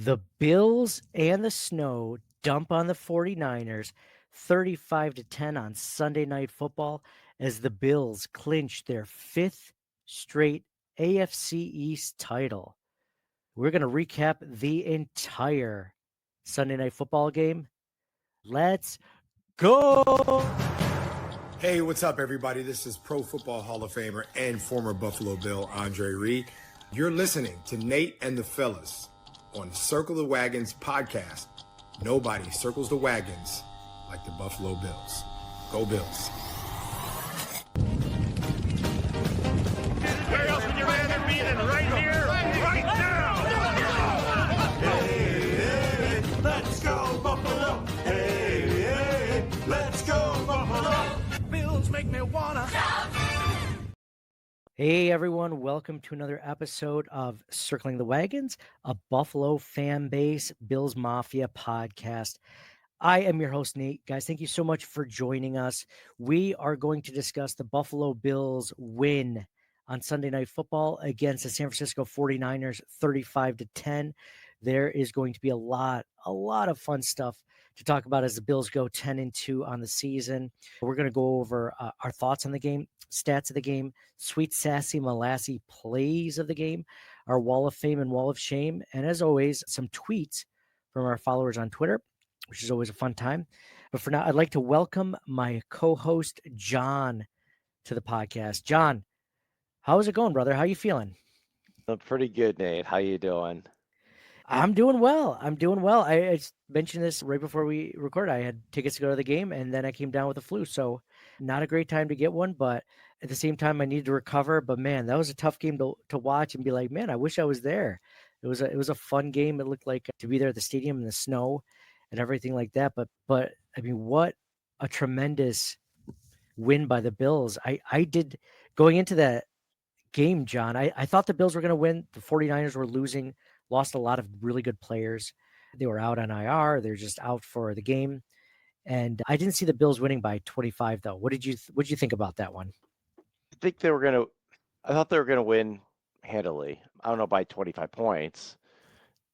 The Bills and the snow dump on the 49ers 35-10 on Sunday Night Football as the Bills clinch their fifth straight AFC East title. We're going to recap the entire Sunday Night Football game. Let's go! Hey, what's up, everybody? This is Pro Football Hall of Famer and former Buffalo Bill Andre Reed. You're listening to Nate and the Fellas on Circle the Wagons podcast. Nobody circles the wagons like the Buffalo Bills. Go Bills. Where else would you rather be than right here, right now? Hey, hey, let's go Buffalo. Hey, hey, let's go Buffalo. Bills make me wanna. Hey everyone, welcome to another episode of Circling the Wagons, a Buffalo fan base Bills Mafia podcast. I am your host, Nate. Guys, thank you so much for joining us. We are going to discuss the Buffalo Bills win on Sunday Night Football against the San Francisco 49ers 35-10. There is going to be a lot of fun stuff to talk about as the Bills go 10-2 on the season. We're going to go over our thoughts on the game, stats of the game, sweet, sassy, molassy plays of the game, our wall of fame and wall of shame, and as always, some tweets from our followers on Twitter, which is always a fun time. But for now, I'd like to welcome my co-host, John, to the podcast. John, how's it going, brother? How you feeling? I'm pretty good, Nate. How you doing? I'm doing well. I just mentioned this right before we recorded. I had tickets to go to the game, and then I came down with the flu. So not a great time to get one, but at the same time, I needed to recover. But man, that was a tough game to watch and be like, man, I wish I was there. It was a fun game. It looked like to be there at the stadium in the snow and everything like that. But I mean, what a tremendous win by the Bills. I did going into that game, John. I thought the Bills were going to win. The 49ers were losing, lost a lot of really good players. They were out on IR. They're just out for the game. And I didn't see the Bills winning by 25, though. What did you think about that one? I thought they were gonna win handily. I don't know, by 25 points.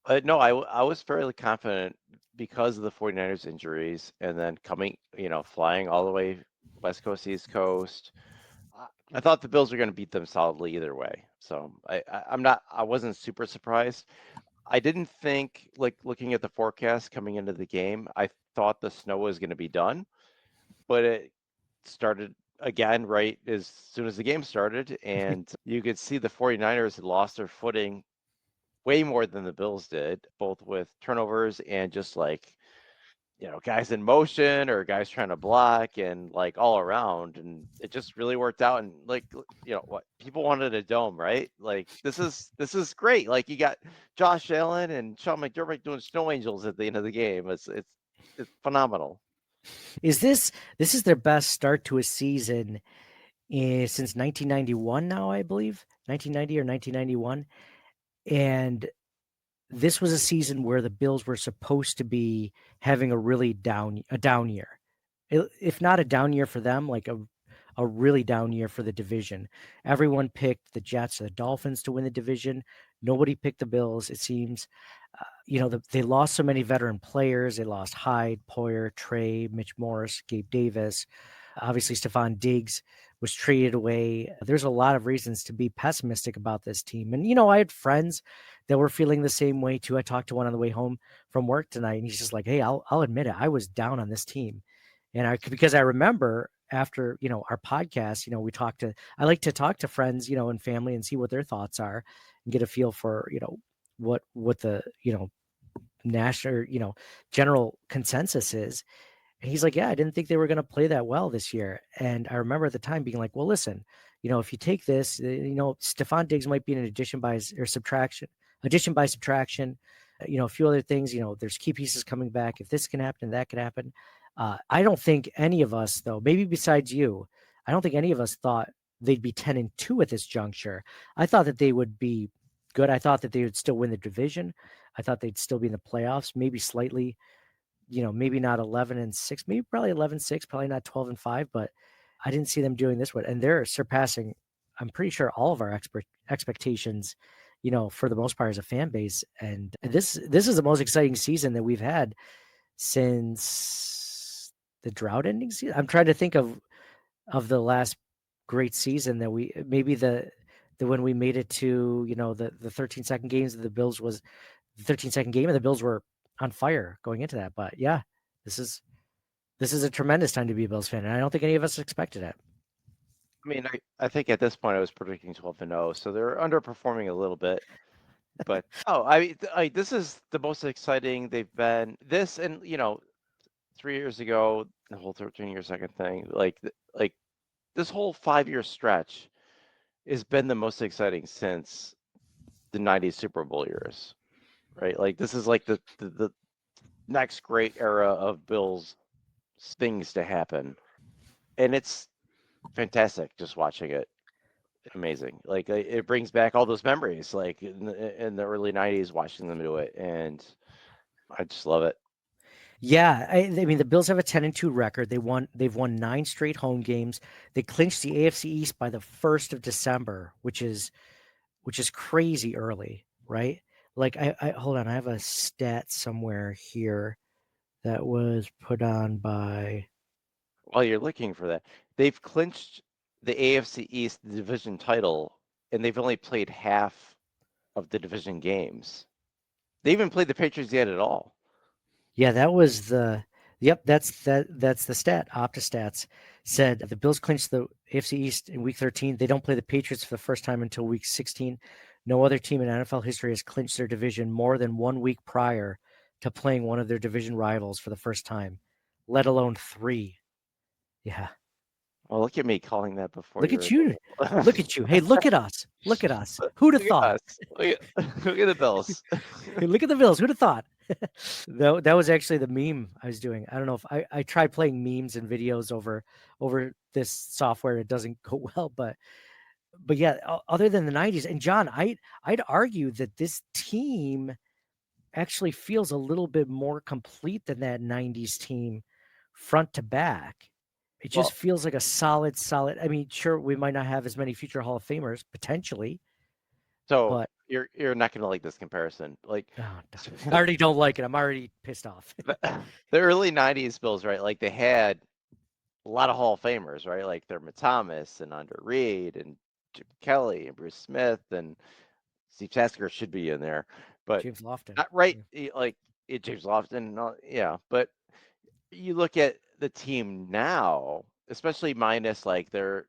But no, I was fairly confident because of the 49ers injuries and then flying all the way West Coast, East Coast. I thought the Bills were going to beat them solidly either way. So I wasn't super surprised. I didn't think, like, looking at the forecast coming into the game, I thought the snow was going to be done, but it started again right as soon as the game started, and you could see the 49ers had lost their footing way more than the Bills did, both with turnovers and just guys in motion or guys trying to block and like all around. And it just really worked out. And what people wanted a dome, right? Like this is great. Like you got Josh Allen and Sean McDermott doing snow angels at the end of the game. It's phenomenal. This is their best start to a season since 1991 now, I believe. 1990 or 1991. And this was a season where the Bills were supposed to be having a really down year. If not a down year for them, like a really down year for the division. Everyone picked the Jets or the Dolphins to win the division. Nobody picked the Bills, it seems. They lost so many veteran players. They lost Hyde, Poyer, Trey, Mitch Morris, Gabe Davis. Obviously, Stephon Diggs was traded away. There's a lot of reasons to be pessimistic about this team. And, I had friends that were feeling the same way too. I talked to one on the way home from work tonight, and he's just like, hey, I'll admit it. I was down on this team. And because I remember after, our podcast, I like to talk to friends, and family and see what their thoughts are and get a feel for, what the, national, general consensus is. And he's like, yeah, I didn't think they were going to play that well this year. And I remember at the time being like, well, listen, if you take this, Stephon Diggs might be an addition by subtraction, a few other things, there's key pieces coming back. If this can happen, that can happen. I don't think any of us, though, maybe besides you, I don't think any of us thought they'd be 10-2 at this juncture. I thought that they would be good. I thought that they would still win the division. I thought they'd still be in the playoffs, maybe slightly, maybe not 11-6, maybe probably 11-6, probably not 12-5, but I didn't see them doing this one. And they're surpassing, I'm pretty sure, all of our expectations for the most part as a fan base. And this is the most exciting season that we've had since the drought ending season. I'm trying to think of the last great season that we maybe the when we made it to the 13-second games of the Bills was the 13-second game and the Bills were on fire going into that. But yeah, this is a tremendous time to be a Bills fan, and I don't think any of us expected it. I mean, I think at this point I was predicting 12-0, so they're underperforming a little bit. But I mean, this is the most exciting they've been. This and 3 years ago, the whole 13-year second thing, like this whole 5-year stretch has been the most exciting since the '90s Super Bowl years, right? Like this is like the next great era of Bills things to happen, and it's fantastic just watching it. Amazing. Like it brings back all those memories, like in the early '90s, watching them do it, and I just love it. Yeah, I mean the Bills have a 10-2 record. They've won 9 straight home games. They clinched the AFC East by the 1st of December, which is crazy early, right? Like I hold on, I have a stat somewhere here that was put on by While you're looking for that, they've clinched the AFC East division title, and they've only played half of the division games. They even played the Patriots yet at all. Yeah, that was that's the stat. OptaStats said the Bills clinched the AFC East in week 13. They don't play the Patriots for the first time until week 16. No other team in NFL history has clinched their division more than 1 week prior to playing one of their division rivals for the first time, let alone 3. Yeah. Well, look at me calling that before Look you at were. you. Look at you. Hey, look at us. Look at us. Who'd have Look at thought? us. Look at the Bills. Hey, look at the Bills. Who'd have thought? That was actually the meme I was doing. I don't know if I tried playing memes and videos over this software. It doesn't go well, but yeah, other than the 90s. And John, I'd argue that this team actually feels a little bit more complete than that 90s team front to back. It just Well, feels like a solid. I mean, sure, we might not have as many future Hall of Famers potentially, so but you're not gonna like this comparison. Like oh, I already don't like it. I'm already pissed off. the early '90s Bills, right? Like they had a lot of Hall of Famers, right? Like Thurman Thomas and Andre Reed and Jim Kelly and Bruce Smith and Steve Tasker should be in there, but James Lofton. not right. Like James Lofton, yeah. But you look at the team now, especially minus like there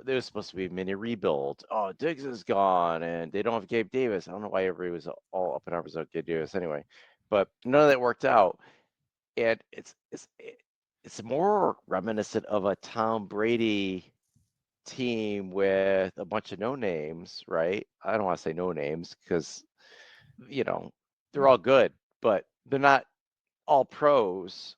was supposed to be a mini rebuild. Oh, Diggs is gone, and they don't have Gabe Davis. I don't know why everybody was all up in arms about Gabe Davis anyway, but none of that worked out, and it's more reminiscent of a Tom Brady team with a bunch of no names, right? I don't want to say no names because they're all good, but they're not all pros.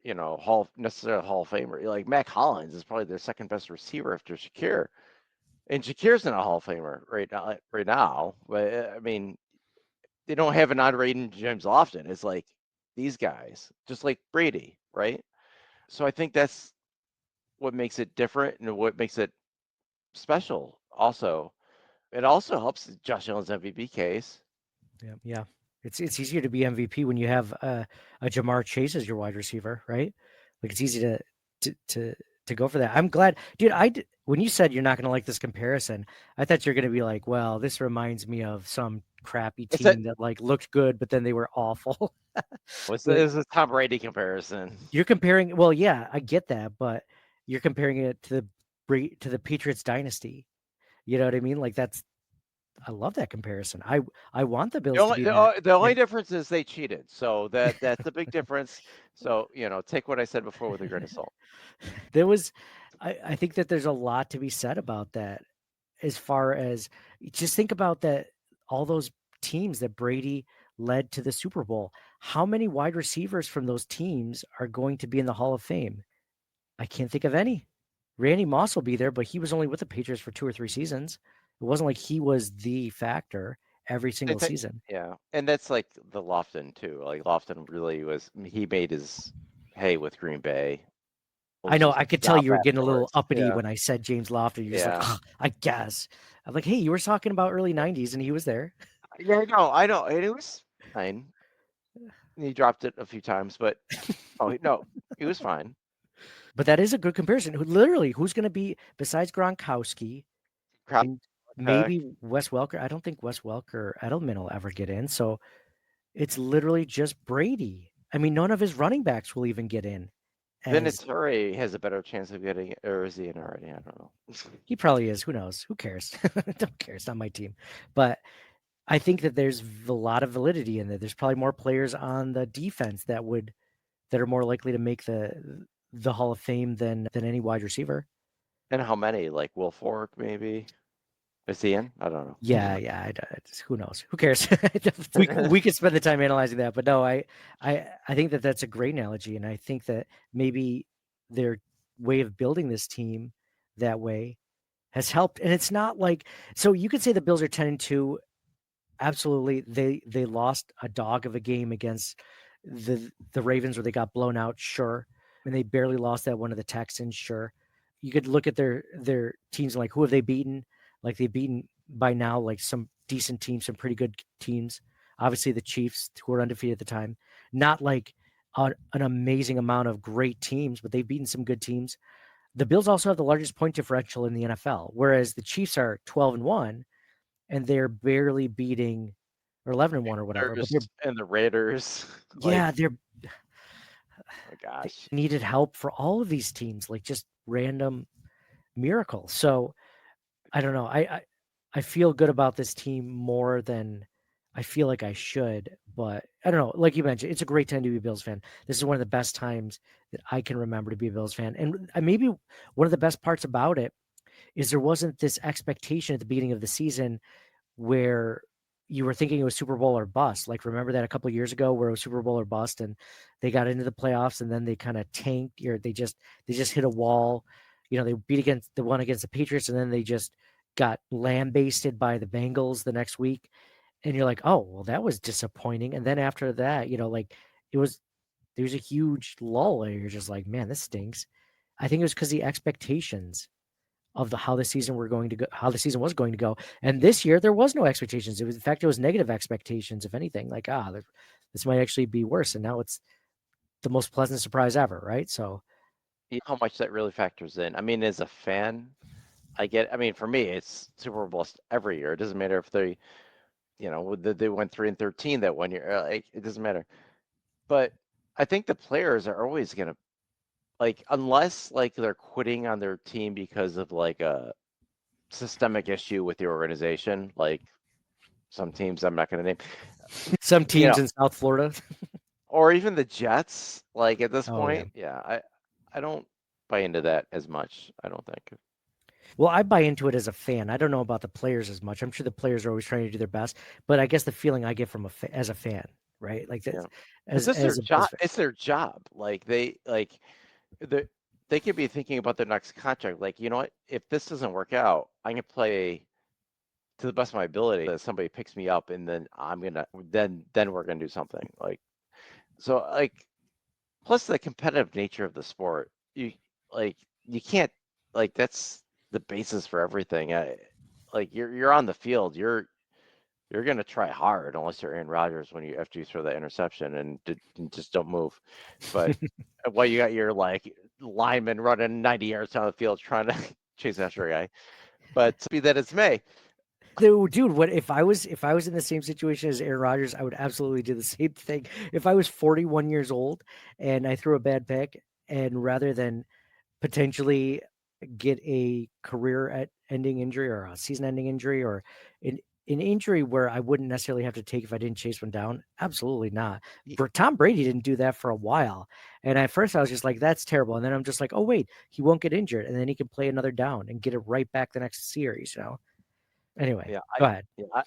Necessarily Hall of Famer. Like Mac Hollins is probably their second best receiver after Shakir, and Shakir's not a Hall of Famer right now. Right now, but I mean, they don't have an Andre and James Lofton. It's like these guys, just like Brady, right? So I think that's what makes it different and what makes it special. Also, it also helps Josh Allen's MVP case. Yeah. It's easier to be MVP when you have a Jamar Chase as your wide receiver, right? Like it's easy to go for that. I'm glad, dude. When you said you're not going to like this comparison, I thought you're going to be like, well, this reminds me of some crappy It's a team that like looked good, but then they were awful. what's But this is a Tom Brady comparison. you're comparing. Well, yeah, I get that, but you're comparing it to the Patriots dynasty. You know what I mean? Like I love that comparison. I want the The Bills to only be the, that. o- the only difference is they cheated, so that's the big difference. So take what I said before with a grain of salt. There was, I think that there's a lot to be said about that. As far as just think about that, all those teams that Brady led to the Super Bowl. How many wide receivers from those teams are going to be in the Hall of Fame? I can't think of any. Randy Moss will be there, but he was only with the Patriots for 2 or 3 seasons. It wasn't like he was the factor every I single think, season. yeah, and that's like the Lofton too. Like Lofton really he made his hay with Green Bay. I know. I could tell stop you were getting a little afterwards. uppity Yeah. when I said James Lofton. You're just like, Yeah. "Ugh, I guess. I'm like, hey, you were talking about early '90s, and he was there. Yeah, I know. And it was fine. He dropped it a few times, but no, he was fine. But that is a good comparison. Literally, who's going to be besides Gronkowski Crowd and attack. maybe Wes Welker? I don't think Wes Welker or Edelman will ever get in. So it's literally just Brady. I mean, none of his running backs will even get in. As Vinatieri has a better chance of getting it, or is he in already? I don't know. he probably is. Who knows? Who cares? Don't care. It's not my team. But I think that there's a lot of validity in there. There's probably more players on the defense that are more likely to make the Hall of Fame than any wide receiver. And how many? Like Will Fork, maybe? Is he in? I don't know. Yeah. Who knows? Who cares? we could spend the time analyzing that, but no, I think that that's a great analogy, and I think that maybe their way of building this team that way has helped. And it's not like, so you could say the Bills are 10-2. Absolutely, they lost a dog of a game against the Ravens where they got blown out, sure, and they barely lost that one to the Texans, sure. You could look at their teams like who have they beaten? Like they've beaten by now like some decent teams, some pretty good teams. Obviously, the Chiefs, who were undefeated at the time, not like an amazing amount of great teams, but they've beaten some good teams. The Bills also have the largest point differential in the NFL, whereas the Chiefs are 12-1 and they're barely beating, or 11-1 or whatever. But And the Raiders. yeah, Like, they're oh my they gosh. needed help for all of these teams, like just random miracles. So I don't know. I feel good about this team more than I feel like I should, but I don't know. Like you mentioned, it's a great time to be a Bills fan. This is one of the best times that I can remember to be a Bills fan. And maybe one of the best parts about it is there wasn't this expectation at the beginning of the season where you were thinking it was Super Bowl or bust. Like, remember that a couple of years ago where it was Super Bowl or bust, and they got into the playoffs and then they kind of tanked, or they just hit a wall. You know, they beat against the one against the Patriots, and then they just got lambasted by the Bengals the next week. And you're like, oh, well, that was disappointing. And then after that, like there was a huge lull, and you're just like, man, this stinks. I think it was because the expectations of how the season was going to go. And this year there was no expectations. In fact, it was negative expectations, if anything, like, this might actually be worse. And now it's the most pleasant surprise ever. Right. So You know how much that really factors in. I mean, as a fan, I mean, for me, it's Super Bowl every year. It doesn't matter if they went 3-13 that one year. Like, it doesn't matter. But I think the players are always gonna, like, unless like they're quitting on their team because of like a systemic issue with the organization, like some teams I'm not gonna name, some you teams know, in South Florida. or even the Jets. Like at this Oh yeah. point, yeah, I don't buy into that as much. I don't think. Well, I buy into it as a fan. I don't know about the players as much. I'm sure the players are always trying to do their best, but I guess the feeling I get from as a fan, right? Like that, Yeah, because it's their as a Bills job. fan. It's their job. Like the they could be thinking about their next contract. Like, you know what? If this doesn't work out, I can play to the best of my ability. That somebody picks me up, and then then we're gonna do something. Like, so, like, plus the competitive nature of the sport. You can't, like, that's the basis for everything. Like, you're on the field. You're gonna try hard unless you're Aaron Rodgers after you throw that interception and just don't move. But while you got your like lineman running 90 yards down the field trying to chase after a guy. But be that as may, Dude, what if I was in the same situation as Aaron Rodgers? I would absolutely do the same thing. If I was 41 years old and I threw a bad pick, and rather than potentially get a career-ending injury or a season-ending injury or an injury where I wouldn't necessarily have to take if I didn't chase one down, absolutely not. Tom Brady didn't do that for a while, and at first I was just like, "That's terrible," and then I'm just like, "Oh wait, he won't get injured, and then he can play another down and get it right back the next series." Anyway, yeah, go ahead.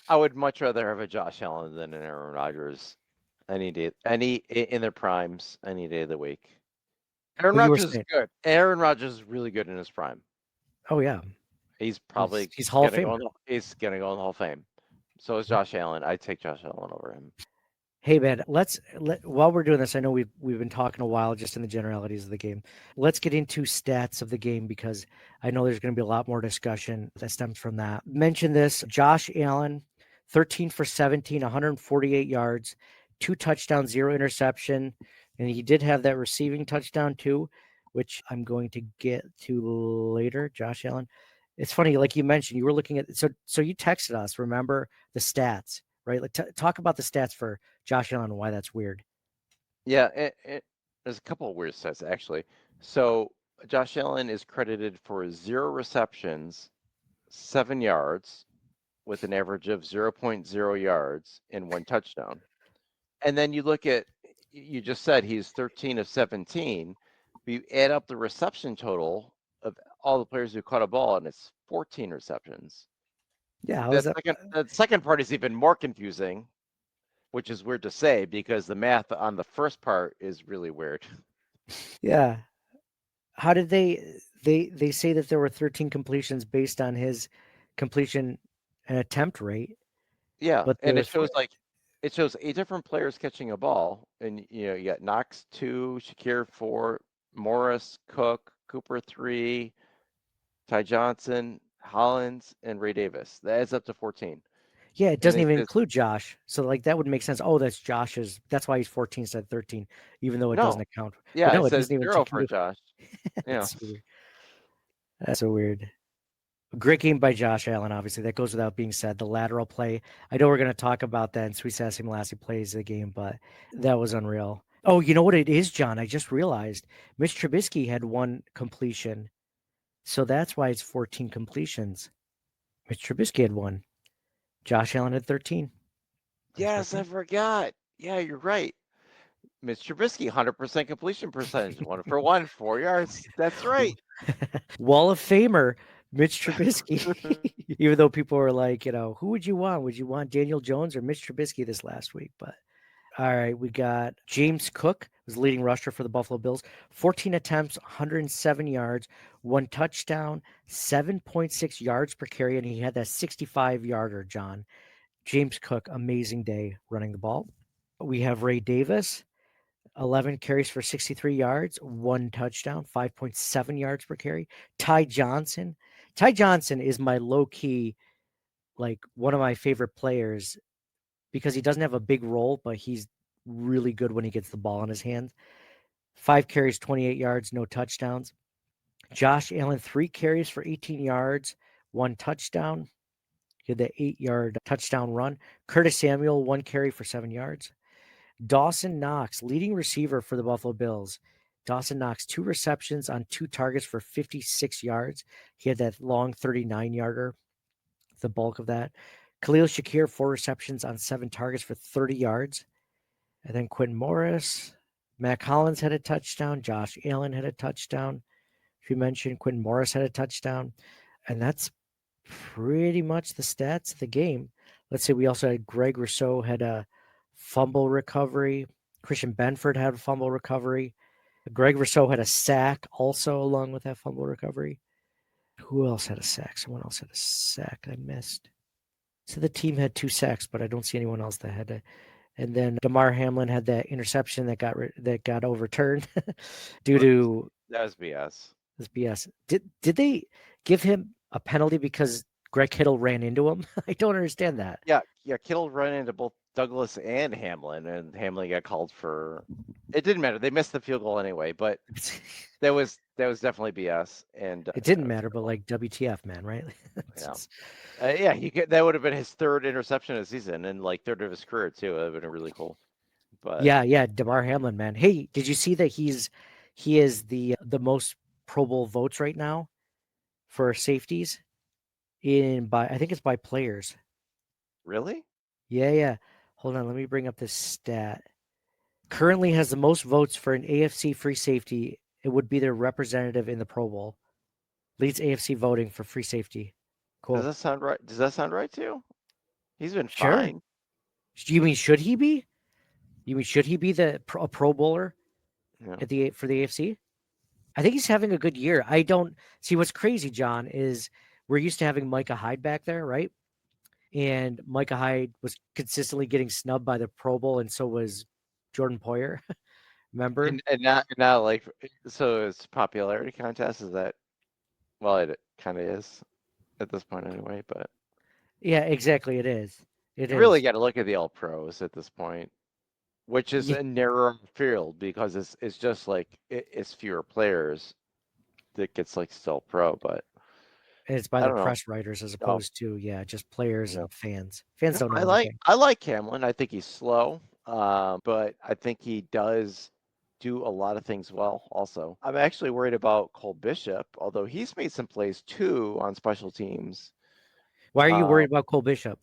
I would much rather have a Josh Allen than an Aaron Rodgers any day, in their primes, any day of the week. Aaron Well, you were Rodgers is saying, good. Aaron Rodgers is really good in his prime. oh yeah, He's probably he's Hall of gonna go Famer. in the, he's gonna go in the Hall of Fame. So is Josh Allen. I take Josh Allen over him. Hey man, while we're doing this, I know we've been talking a while just in the generalities of the game. Let's get into stats of the game because I know there's going to be a lot more discussion that stems from that. Mention this: Josh Allen, 13 for 17, 148 yards, 2 touchdowns, 0 interception, and he did have that receiving touchdown too, which I'm going to get to later. Josh Allen. It's funny, like you mentioned, you were looking at so you texted us. Remember the stats, right? Like talk about the stats for Josh Allen and why that's weird. Yeah, there's a couple of weird stats actually. So Josh Allen is credited for 0 receptions, 7 yards, with an average of 0.0 yards and 1 touchdown. And then you look at, you just said he's 13 of 17. But you add up the reception total of all the players who caught a ball, and it's 14 receptions. Yeah, how is That that? second part is even more confusing, which is weird to say because the math on the first part is really weird. Yeah. How did they say that there were 13 completions based on his completion and attempt rate, Yeah, but there and was four. it shows 8 different players catching a ball, and you got Knox 2, Shakir 4, Morris, Cook, Cooper 3, Ty Johnson, Hollins, and Ray Davis. That adds up to 14. Yeah, it And doesn't they even say include Josh. So like that would make sense. Oh, that's why he's 14 instead of 13, even though it doesn't no, account. But yeah, no, it it says doesn't even 0 take for into Josh. Yeah, that's so weird. That's so weird. Great game by Josh Allen, obviously. That goes without being said. The lateral play. I know we're going to talk about that in Sweet Sassy Molassie plays the game, but that was unreal. Oh, you know what it is, John? I just realized Mitch Trubisky had 1 completion. So that's why it's 14 completions. Mitch Trubisky had 1. Josh Allen had 13. That's right yes, I there. forgot. Yeah, you're right. Mr. Trubisky, 100% completion percentage, 1 for 1, 4 yards. That's right. Wall of Famer, Mitch Trubisky. Even though people were like, who would you want? Would you want Daniel Jones or Mitch Trubisky this last week? But all right, we got James Cook was the leading rusher for the Buffalo Bills. 14 attempts, 107 yards, 1 touchdown, 7.6 yards per carry, and he had that 65-yarder, John. James Cook, amazing day running the ball. We have Ray Davis, 11 carries for 63 yards, 1 touchdown, 5.7 yards per carry. Ty Johnson. Ty Johnson is my low key, like one of my favorite players because he doesn't have a big role, but he's really good when he gets the ball in his hands. 5 carries, 28 yards, no touchdowns. Josh Allen, 3 carries for 18 yards, 1 touchdown. He had the 8-yard touchdown run. Curtis Samuel, 1 carry for 7 yards. Dawson Knox, leading receiver for the Buffalo Bills. Dawson Knox, 2 receptions on 2 targets for 56 yards. He had that long 39-yarder, the bulk of that. Khalil Shakir, 4 receptions on 7 targets for 30 yards. And then Quentin Morris. Mac Hollins had a touchdown. Josh Allen had a touchdown. If you mentioned Quentin Morris had a touchdown. And that's pretty much the stats of the game. Let's see. We also had Greg Rousseau had a fumble recovery. Christian Benford had a fumble recovery. Greg Rousseau had a sack also along with that fumble recovery. Who else had a sack? Someone else had a sack I missed. So the team had 2 sacks, but I don't see anyone else that had a. And then Damar Hamlin had that interception that got overturned due to That was BS. this BS. Did they give him a penalty because Greg Kittle ran into him? I don't understand that. Yeah, yeah. Kittle ran into both Douglas and Hamlin got called for. It didn't matter. They missed the field goal anyway, but that was definitely BS. And It that didn't was matter, but terrible. like WTF, man, right? Yeah, yeah. That would have been his third interception of the season and like third of his career too. That would have been really cool. But Yeah, Damar Hamlin, man. Hey, did you see that he is the most Pro Bowl votes right now for safeties I think it's by players. really, Yeah. Hold on, let me bring up this stat. Currently has the most votes for an AFC free safety. It would be their representative in the Pro Bowl. Leads AFC voting for free safety. does Cool. that sound right? Does that sound right to you? He's been Sure. fine. You mean should he be? You mean should he be a Pro Bowler Yeah. for the AFC? I think he's having a good year. I don't see what's crazy, John, is we're used to having Micah Hyde back there, right? and Micah Hyde was consistently getting snubbed by the Pro Bowl, and so was Jordan Poyer. Remember? And not like, so it's popularity contest, is that, well, it kind of is at this point anyway, but Yeah, exactly. It is. It you really is. got to look at the all pros at this point, which is Yeah, a narrower field because it's just like it's fewer players that gets like still pro, but and it's by I the don't know. press writers as Oh, opposed to just players yeah. and fans. Fans No, don't know anything. I like Hamlin. I think he's slow, but I think he does do a lot of things well also. I'm actually worried about Cole Bishop, although he's made some plays too on special teams, Why are you worried about Cole Bishop?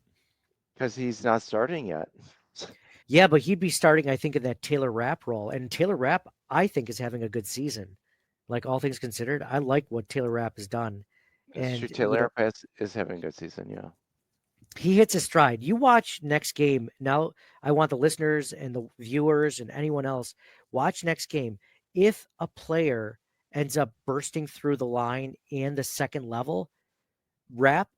because he's not starting yet. Yeah, but he'd be starting, I think, in that Taylor Rapp role. And Taylor Rapp, I think, is having a good season. Like all things considered, I like what Taylor Rapp has done. It's true. And, Taylor Pass is having a good season, yeah. he hits his stride. You watch next game. Now, I want the listeners and the viewers and anyone else watch next game. If a player ends up bursting through the line and the second level, Rapp,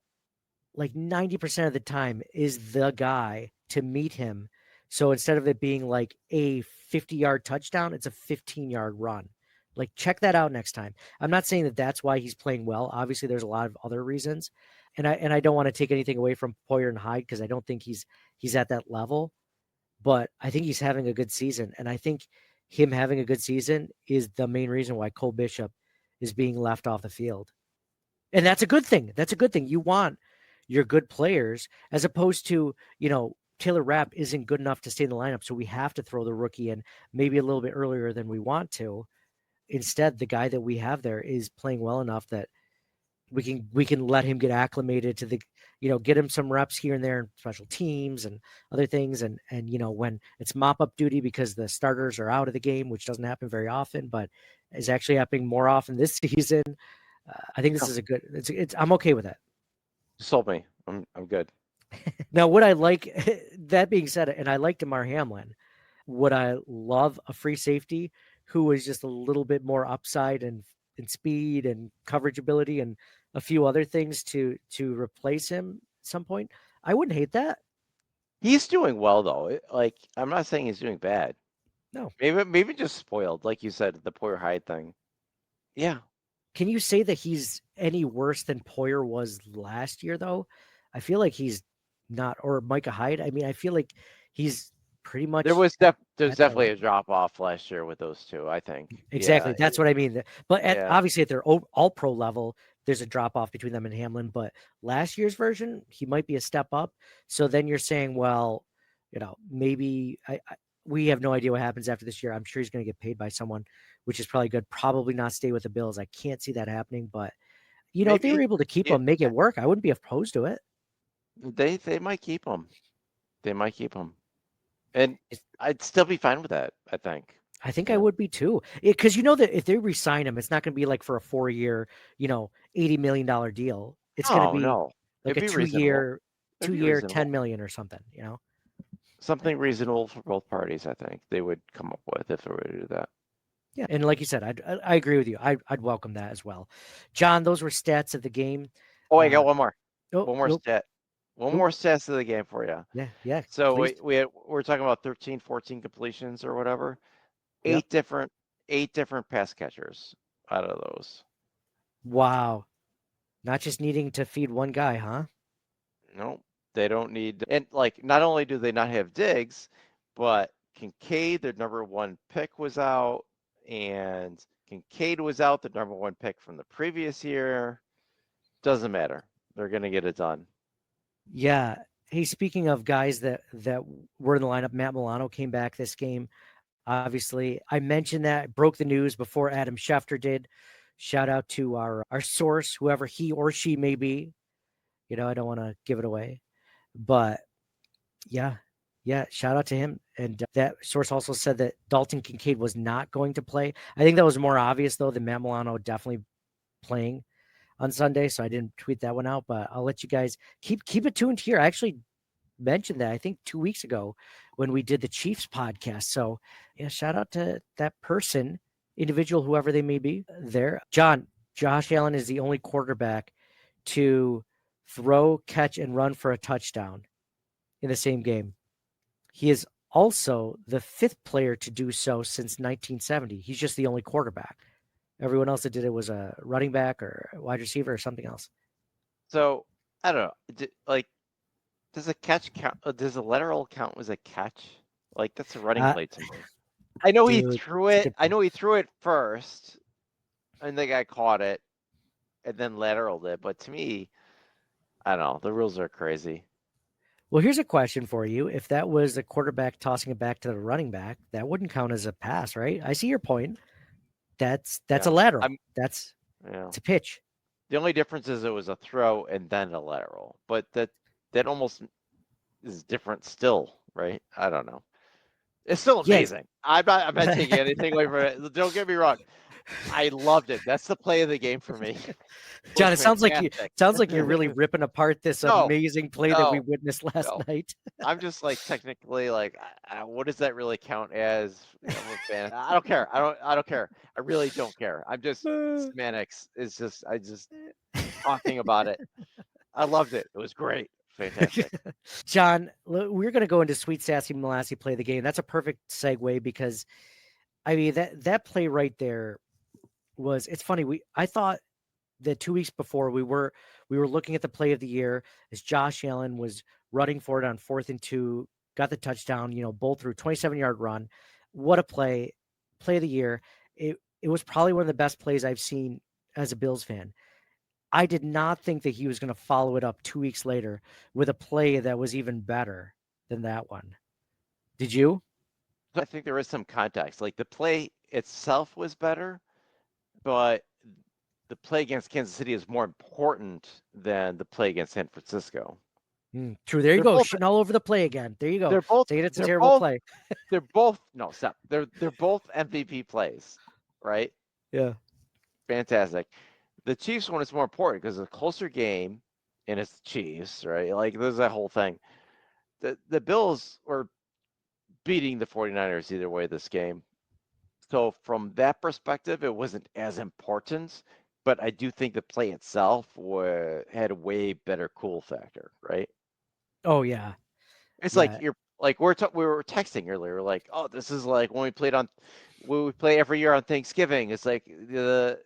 like 90% of the time, is the guy to meet him. So instead of it being like a 50-yard touchdown, it's a 15-yard run. Like, check that out next time. I'm not saying that that's why he's playing well. Obviously, there's a lot of other reasons, and I don't want to take anything away from Poyer and Hyde because I don't think he's at that level. But I think he's having a good season, and I think him having a good season is the main reason why Cole Bishop is being left off the field. And that's a good thing. That's a good thing. You want your good players as opposed to, Taylor Rapp isn't good enough to stay in the lineup. So we have to throw the rookie in maybe a little bit earlier than we want to. Instead, the guy that we have there is playing well enough that we can let him get acclimated to the, get him some reps here and there in special teams and other things. And, when it's mop up duty because the starters are out of the game, which doesn't happen very often, but is actually happening more often this season. I think this is a good, I'm okay with that. Sold me. I'm good. Now, what I like, that being said, and I like Damar Hamlin, would I love a free safety who is just a little bit more upside and speed and coverage ability and a few other things to replace him at some point? I wouldn't hate that. He's doing well though. Like, I'm not saying he's doing bad. No. Maybe just spoiled, like you said, the Poyer Hyde thing. Yeah. Can you say that he's any worse than Poyer was last year, though? I feel like he's not, or Micah Hyde. I mean, I feel like he's pretty much. There's definitely a drop off last year with those two, I think. Exactly. Yeah. That's what I mean. But Yeah. obviously at their all pro level, there's a drop off between them and Hamlin. But last year's version, he might be a step up. So then you're saying, well, maybe we have no idea what happens after this year. I'm sure he's going to get paid by someone, which is probably good. Probably not stay with the Bills. I can't see that happening. But, if they were able to keep him, make it work, I wouldn't be opposed to it. They might keep him. They might keep him. And I'd still be fine with that, I think. I think I would be too. Because that if they re-sign him, it's not going to be like for a 4-year, $80 million deal. It's going to be like a It'd be 2-year, reasonable. $10 million or something, Something reasonable for both parties, I think they would come up with if they were to do that. Yeah, and like you said, I agree with you. I'd welcome that as well. John, those were stats of the game. Oh, I got one more. One more stat. One more stats of the game for you. Yeah. So we're talking about 13, 14 completions or whatever. Eight different pass catchers out of those. Wow. Not just needing to feed one guy, huh? No, they don't need. And like, not only do they not have Diggs, but Kincaid, their number one pick, was out, and Kincaid was out, the number one pick from the previous year. Doesn't matter. They're going to get it done. Yeah. Hey, speaking of guys that were in the lineup, Matt Milano came back this game. Obviously, I mentioned that, broke the news before Adam Schefter did. Shout out to our source, whoever he or she may be. I don't want to give it away, but yeah, shout out to him. And that source also said that Dalton Kincaid was not going to play. I think that was more obvious, though, than Matt Milano definitely playing on Sunday. So I didn't tweet that one out, but I'll let you guys keep it tuned here. I actually mentioned that, I think 2 weeks ago when we did the Chiefs podcast. So yeah, shout out to that person, individual, whoever they may be there. Josh Allen is the only quarterback to throw, catch, and run for a touchdown in the same game. He is also the 5th player to do so since 1970. He's just the only quarterback. Everyone else that did it was a running back or a wide receiver or something else. So I don't know. Like, does a catch count? Does a lateral count as a catch? Like, that's a running play to me. I know he Dude, threw that's a it. good I know he threw it first, and the guy caught it, and then lateraled it. But to me, I don't know. The rules are crazy. Well, here's a question for you. If that was the quarterback tossing it back to the running back, that wouldn't count as a pass, right? I see your point. That's a Yeah. lateral. It's Yeah. a pitch. The only difference is it was a throw and then a lateral, but that almost is different still, right? I don't know. It's still Yes. amazing. I'm not taking anything away from it. Don't get me wrong. I loved it. That's the play of the game for me. John, was it sounds like you're really fantastic. ripping apart this No, amazing play that we no, witnessed last no. night. I'm just like technically like, what does that really count as? I'm a fan. I don't care. I don't care. I really don't care. I'm just semantics. It's just talking about it. I loved it. It was great. Fantastic. John, we're going to go into Sweet Sassy Molassy play of the game. That's a perfect segue because, I mean, that play right there was, it's funny. I thought that 2 weeks before we were looking at the play of the year as Josh Allen was running for it on 4th and 2, got the touchdown, bolt through 27-yard run. What a play of the year. It was probably one of the best plays I've seen as a Bills fan. I did not think that he was going to follow it up 2 weeks later with a play that was even better than that one. Did you? I think there is some context. Like the play itself was better, but the play against Kansas City is more important than the play against San Francisco. True. There you They're go. both- Shitting all over the play again. There you go. They're both. Saying it's a they're terrible both- play. They're both. No, stop. They're both MVP plays, right? Yeah. Fantastic. The Chiefs one is more important because it's a closer game, and it's the Chiefs, right? Like there's that whole thing. The Bills were beating the 49ers either way this game. So from that perspective, it wasn't as important, but I do think the play itself had a way better cool factor, right? Oh yeah. It's Yeah. like you're like we were texting earlier, like, oh, this is like when we play every year on Thanksgiving. It's like you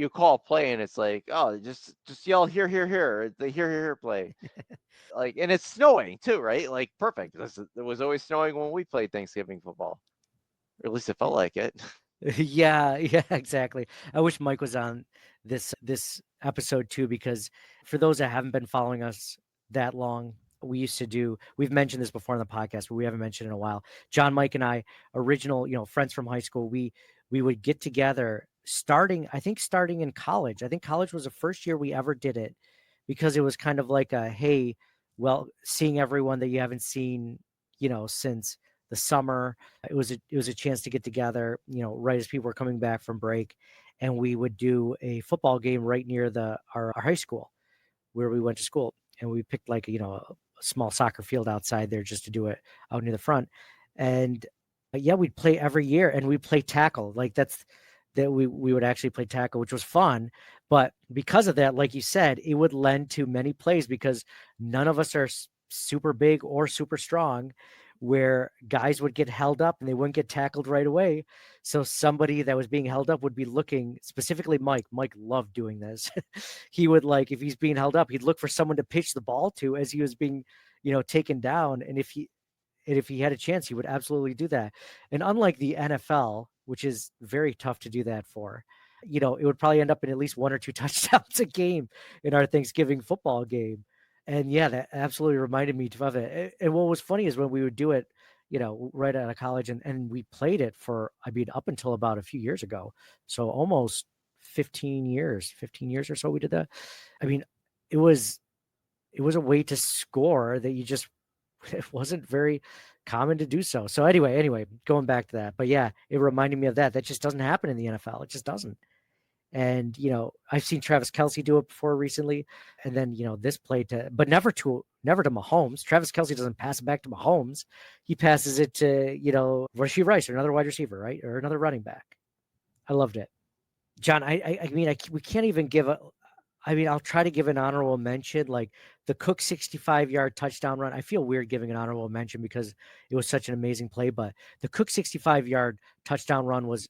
call a play and it's like, oh, just yell here, the here play. Like, and it's snowing too, right? Like perfect. It was always snowing when we played Thanksgiving football. Or at least it felt like it. Yeah, exactly. I wish Mike was on this episode too, because for those that haven't been following us that long, we've mentioned this before on the podcast, but we haven't mentioned it in a while. John, Mike, and I, original, friends from high school, we would get together starting in college. I think college was the first year we ever did it because it was kind of like a, hey, well, seeing everyone that you haven't seen, since the summer. It was a chance to get together, right as people were coming back from break, and we would do a football game right near our high school where we went to school, and we picked like a small soccer field outside there just to do it out near the front, and we'd play every year, and we'd play tackle. Like we would actually play tackle, which was fun, but because of that, like you said, it would lend to many plays because none of us are super big or super strong, where guys would get held up and they wouldn't get tackled right away. So somebody that was being held up would be looking, specifically Mike. Mike loved doing this. He would, like, if he's being held up, he'd look for someone to pitch the ball to as he was being, taken down. And if he had a chance, he would absolutely do that. And unlike the NFL, which is very tough to do that for, it would probably end up in at least 1 or 2 touchdowns a game in our Thanksgiving football game. And yeah, that absolutely reminded me of it. And what was funny is when we would do it, right out of college, and we played it for, up until about a few years ago. So almost 15 years or so we did that. It was a way to score that it wasn't very common to do so. So anyway, going back to that, but yeah, it reminded me of that. That just doesn't happen in the NFL. It just doesn't. And, I've seen Travis Kelce do it before recently. And then, this play but never to Mahomes. Travis Kelce doesn't pass it back to Mahomes. He passes it to, Rashee Rice or another wide receiver, right? Or another running back. I loved it. John, we can't even give I mean, I'll try to give an honorable mention, like the Cook 65-yard touchdown run. I feel weird giving an honorable mention because it was such an amazing play, but the Cook 65-yard touchdown run was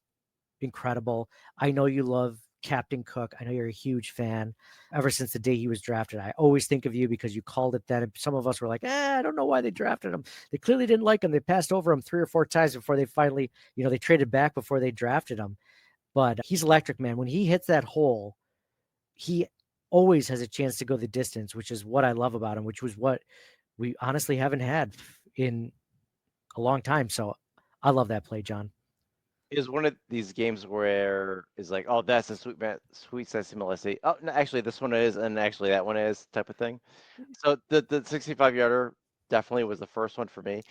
incredible. I know you love Captain Cook. I know you're a huge fan. Ever since the day he was drafted, I always think of you because you called it then. Some of us were like, I don't know why they drafted him. They clearly didn't like him. They passed over him 3 or 4 times before they finally, they traded back before they drafted him. But he's electric, man. When he hits that hole, he always has a chance to go the distance, which is what I love about him, which was what we honestly haven't had in a long time. So I love that play, John. Is one of these games where it's like, oh, that's a sweet Sesame Melissa. Oh, no, actually, this one is, and actually that one is type of thing. So the 65-yarder definitely was the first one for me,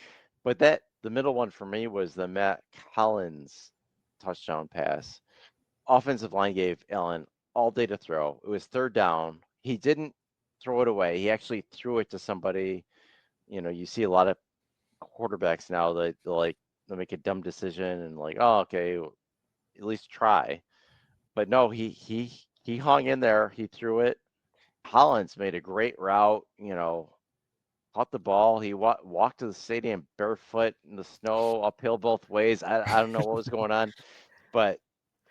but the middle one for me was the Matt Collins touchdown pass. Offensive line gave Allen all day to throw. It was third down. He didn't throw it away. He actually threw it to somebody. You see a lot of quarterbacks now that they'll make a dumb decision and like, oh, okay, at least try. But no, he hung in there. He threw it. Hollins made a great route. Caught the ball. He walked to the stadium barefoot in the snow, uphill both ways. I don't know what was going on, but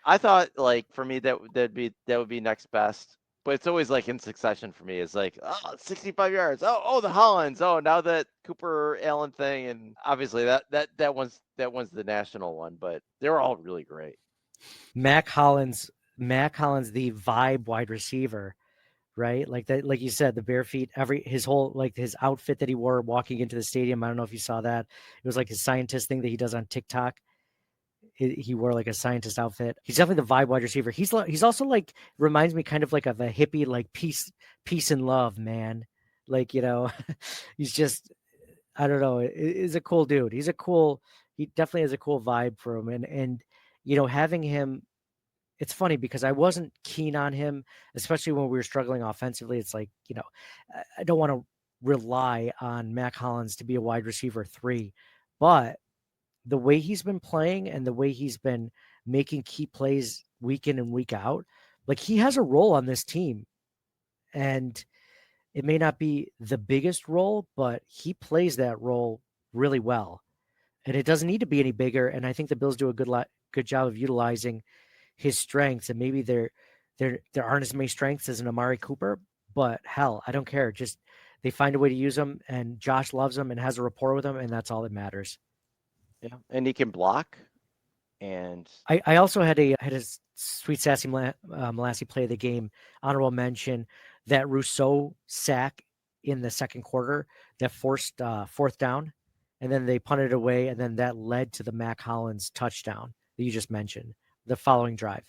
I thought like for me that would be next best. But it's always like in succession for me. It's like, oh, 65 yards. Oh, the Hollins. Oh, now that Cooper Allen thing, and obviously that one's the national one, but they're all really great. Mac Hollins, the vibe wide receiver, right? Like that, like you said, the bare feet, his whole, like his outfit that he wore walking into the stadium. I don't know if you saw that. It was like his scientist thing that he does on TikTok. He wore like a scientist outfit. He's definitely the vibe wide receiver. He's also like, reminds me kind of like of a hippie, like peace and love, man. Like, he's just, I don't know. He's a cool dude. He definitely has a cool vibe for him. And having him, it's funny because I wasn't keen on him, especially when we were struggling offensively. It's like, I don't want to rely on Mac Hollins to be a wide receiver 3, but the way he's been playing and the way he's been making key plays week in and week out, like he has a role on this team. And it may not be the biggest role, but he plays that role really well. And it doesn't need to be any bigger. And I think the Bills do a good job of utilizing his strengths. And maybe there aren't as many strengths as an Amari Cooper, but hell, I don't care. Just they find a way to use him, and Josh loves him and has a rapport with him, and that's all that matters. Yeah, and he can block. And I also had a sweet sassy Malassi play of the game. Honorable mention that Rousseau sack in the second quarter that forced fourth down, and then they punted it away, and then that led to the Mac Hollins touchdown that you just mentioned, the following drive.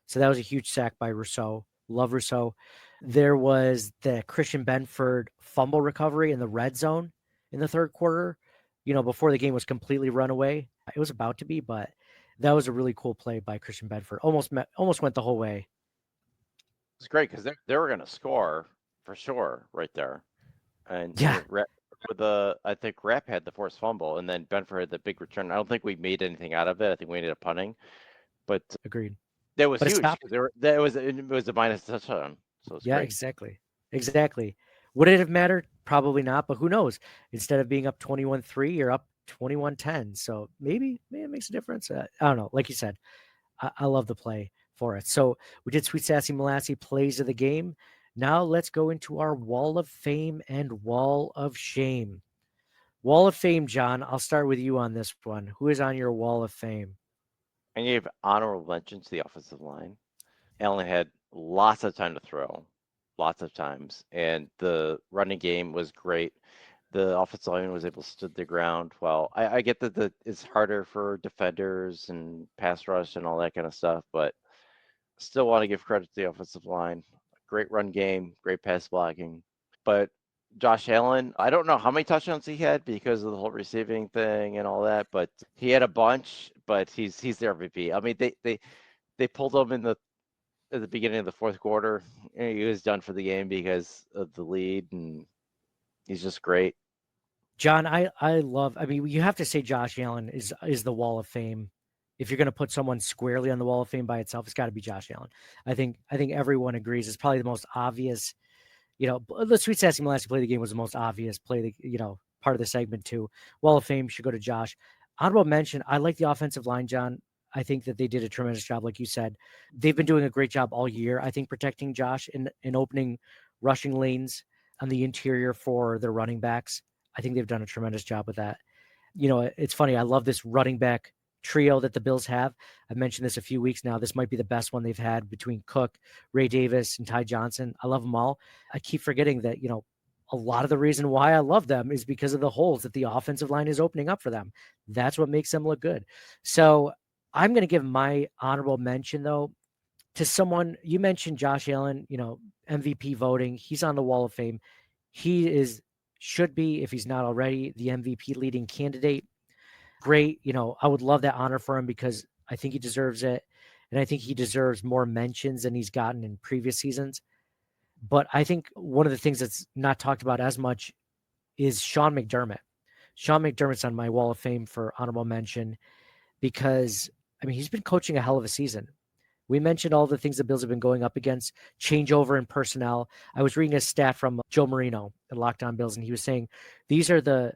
So that was a huge sack by Rousseau. Love Rousseau. There was the Christian Benford fumble recovery in the red zone in the third quarter, before the game was completely run away. It was about to be, but that was a really cool play by Christian Benford. Almost went the whole way. it's great because they were going to score for sure right there. And Yeah, I think Rapp had the forced fumble, and then Benford had the big return. I don't think we made anything out of it. I think we ended up punting, but agreed. that was But it huge stopped. because it was a minus touchdown, so it's Yeah, great. exactly. Would it have mattered? Probably not, but who knows? Instead of being up 21-3, you're up 21-10. So maybe it makes a difference. I don't know. Like you said, I love the play for it. So we did Sweet Sassy Molassie plays of the game. Now let's go into our Wall of Fame and Wall of Shame. Wall of Fame, John. I'll start with you on this one. Who is on your Wall of Fame? I gave honorable mention to the offensive line. Allen had lots of time to throw, lots of times, and the running game was great. The offensive line was able to stood the ground well. I get that it's harder for defenders and pass rush and all that kind of stuff, but still want to give credit to the offensive line. Great run game, great pass blocking. But Josh Allen, I don't know how many touchdowns he had because of the whole receiving thing and all that, but he had a bunch. But he's their MVP. I mean, they pulled him at the beginning of the fourth quarter. He was done for the game because of the lead, and he's just great. John, I love. I mean, you have to say Josh Allen is the Wall of Fame if you're going to put someone squarely on the Wall of Fame by itself, it's got to be Josh Allen. I think everyone agrees it's probably the most obvious. The Sweet Sassy Molasses play the game was the most obvious part of the segment too. Wall of Fame should go to Josh. Honorable mention, I like the offensive line, John. I think that they did a tremendous job, like you said. They've been doing a great job all year, I think, protecting Josh in opening rushing lanes on the interior for their running backs. I think they've done a tremendous job with that. It's funny. I love this running back trio that the Bills have. I've mentioned this a few weeks now. This might be the best one they've had between Cook, Ray Davis, and Ty Johnson. I love them all. I keep forgetting that, a lot of the reason why I love them is because of the holes that the offensive line is opening up for them. That's what makes them look good. So I'm going to give my honorable mention, though, to someone. You mentioned Josh Allen, MVP voting. He's on the Wall of Fame. He should be, if he's not already, the MVP leading candidate. Great. I would love that honor for him because I think he deserves it. And I think he deserves more mentions than he's gotten in previous seasons. But I think one of the things that's not talked about as much is Sean McDermott. Sean McDermott's on my Wall of Fame for honorable mention because, he's been coaching a hell of a season. We mentioned all the things the Bills have been going up against, changeover in personnel. I was reading a stat from Joe Marino at Locked On Bills, and he was saying these are the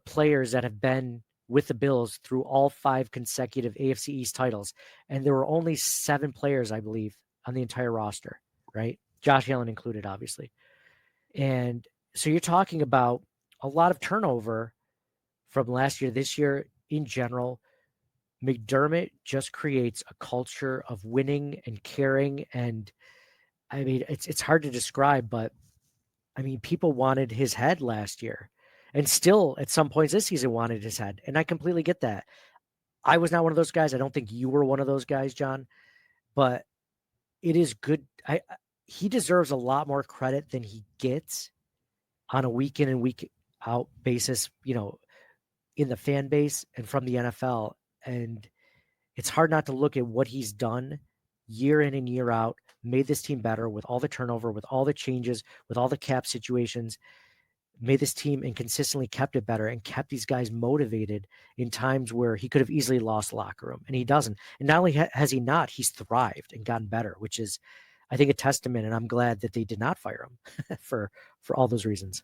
players that have been with the Bills through all 5 consecutive AFC East titles. And there were only 7 players, I believe, on the entire roster, right? Josh Allen included, obviously. And so you're talking about a lot of turnover from last year, this year in general. McDermott just creates a culture of winning and caring. And it's hard to describe, but people wanted his head last year and still at some points this season wanted his head. And I completely get that. I was not one of those guys. I don't think you were one of those guys, John, but it is good. He deserves a lot more credit than he gets on a week in and week out basis, in the fan base and from the NFL. And it's hard not to look at what he's done year in and year out, made this team better with all the turnover, with all the changes, with all the cap situations, made this team and consistently kept it better and kept these guys motivated in times where he could have easily lost the locker room, and he doesn't. And not only has he not, he's thrived and gotten better, which is, I think, a testament. And I'm glad that they did not fire him for all those reasons.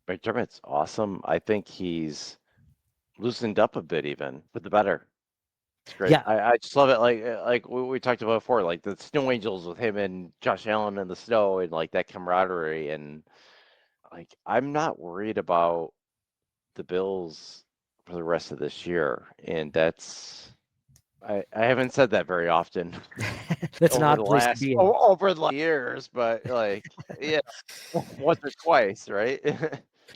McDermott's awesome. I think he's loosened up a bit even with the better. It's great. Yeah. I just love it. Like we talked about before, like the Snow Angels with him and Josh Allen in the snow and like that camaraderie. And like, I'm not worried about the Bills for the rest of this year. And I haven't said that very often. That's an odd place to be in. Over the years, but like, yeah, once or twice, right?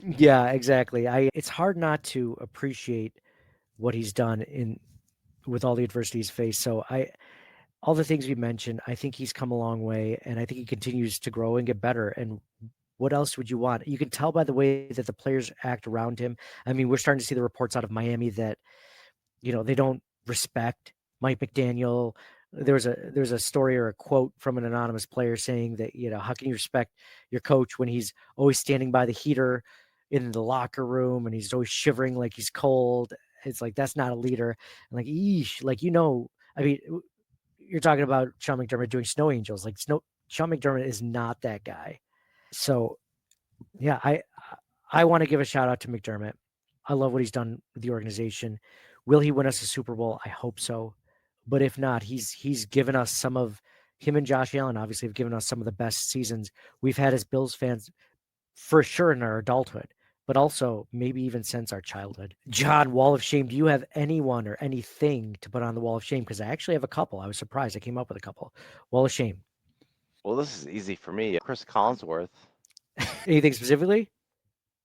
Yeah, exactly. It's hard not to appreciate what he's done with all the adversity he's faced. So all the things we mentioned, I think he's come a long way, and I think he continues to grow and get better. And what else would you want? You can tell by the way that the players act around him. We're starting to see the reports out of Miami that, they don't respect Mike McDaniel. There's a story or a quote from an anonymous player saying that, how can you respect your coach when he's always standing by the heater in the locker room and he's always shivering like he's cold? It's like, that's not a leader. And like, eesh, like, you're talking about Sean McDermott doing Snow Angels. Like, Sean McDermott is not that guy. So, yeah, I want to give a shout out to McDermott. I love what he's done with the organization. Will he win us a Super Bowl? I hope so. But if not, he's given us him and Josh Allen obviously have given us some of the best seasons we've had as Bills fans for sure in our adulthood, but also maybe even since our childhood. John, Wall of Shame, do you have anyone or anything to put on the Wall of Shame? Because I actually have a couple. I was surprised I came up with a couple. Wall of Shame. Well, this is easy for me. Chris Collinsworth. Anything specifically?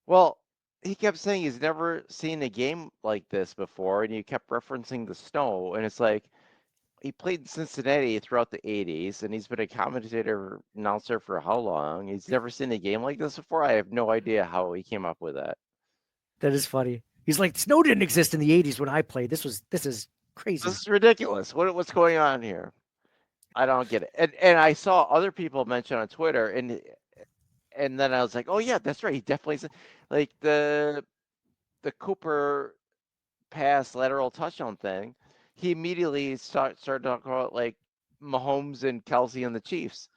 Well, he kept saying he's never seen a game like this before, and you kept referencing the snow, and it's like, he played in Cincinnati throughout the 80s, and he's been a commentator, announcer for how long? He's never seen a game like this before. I have no idea how he came up with that. That is funny. He's like, snow didn't exist in the 80s when I played. This is crazy. This is ridiculous. What's going on here? I don't get it. And I saw other people mention on Twitter, and then I was like, oh yeah, that's right. He definitely said, like, the Cooper pass lateral touchdown thing. he immediately started talking about like Mahomes and Kelsey and the Chiefs.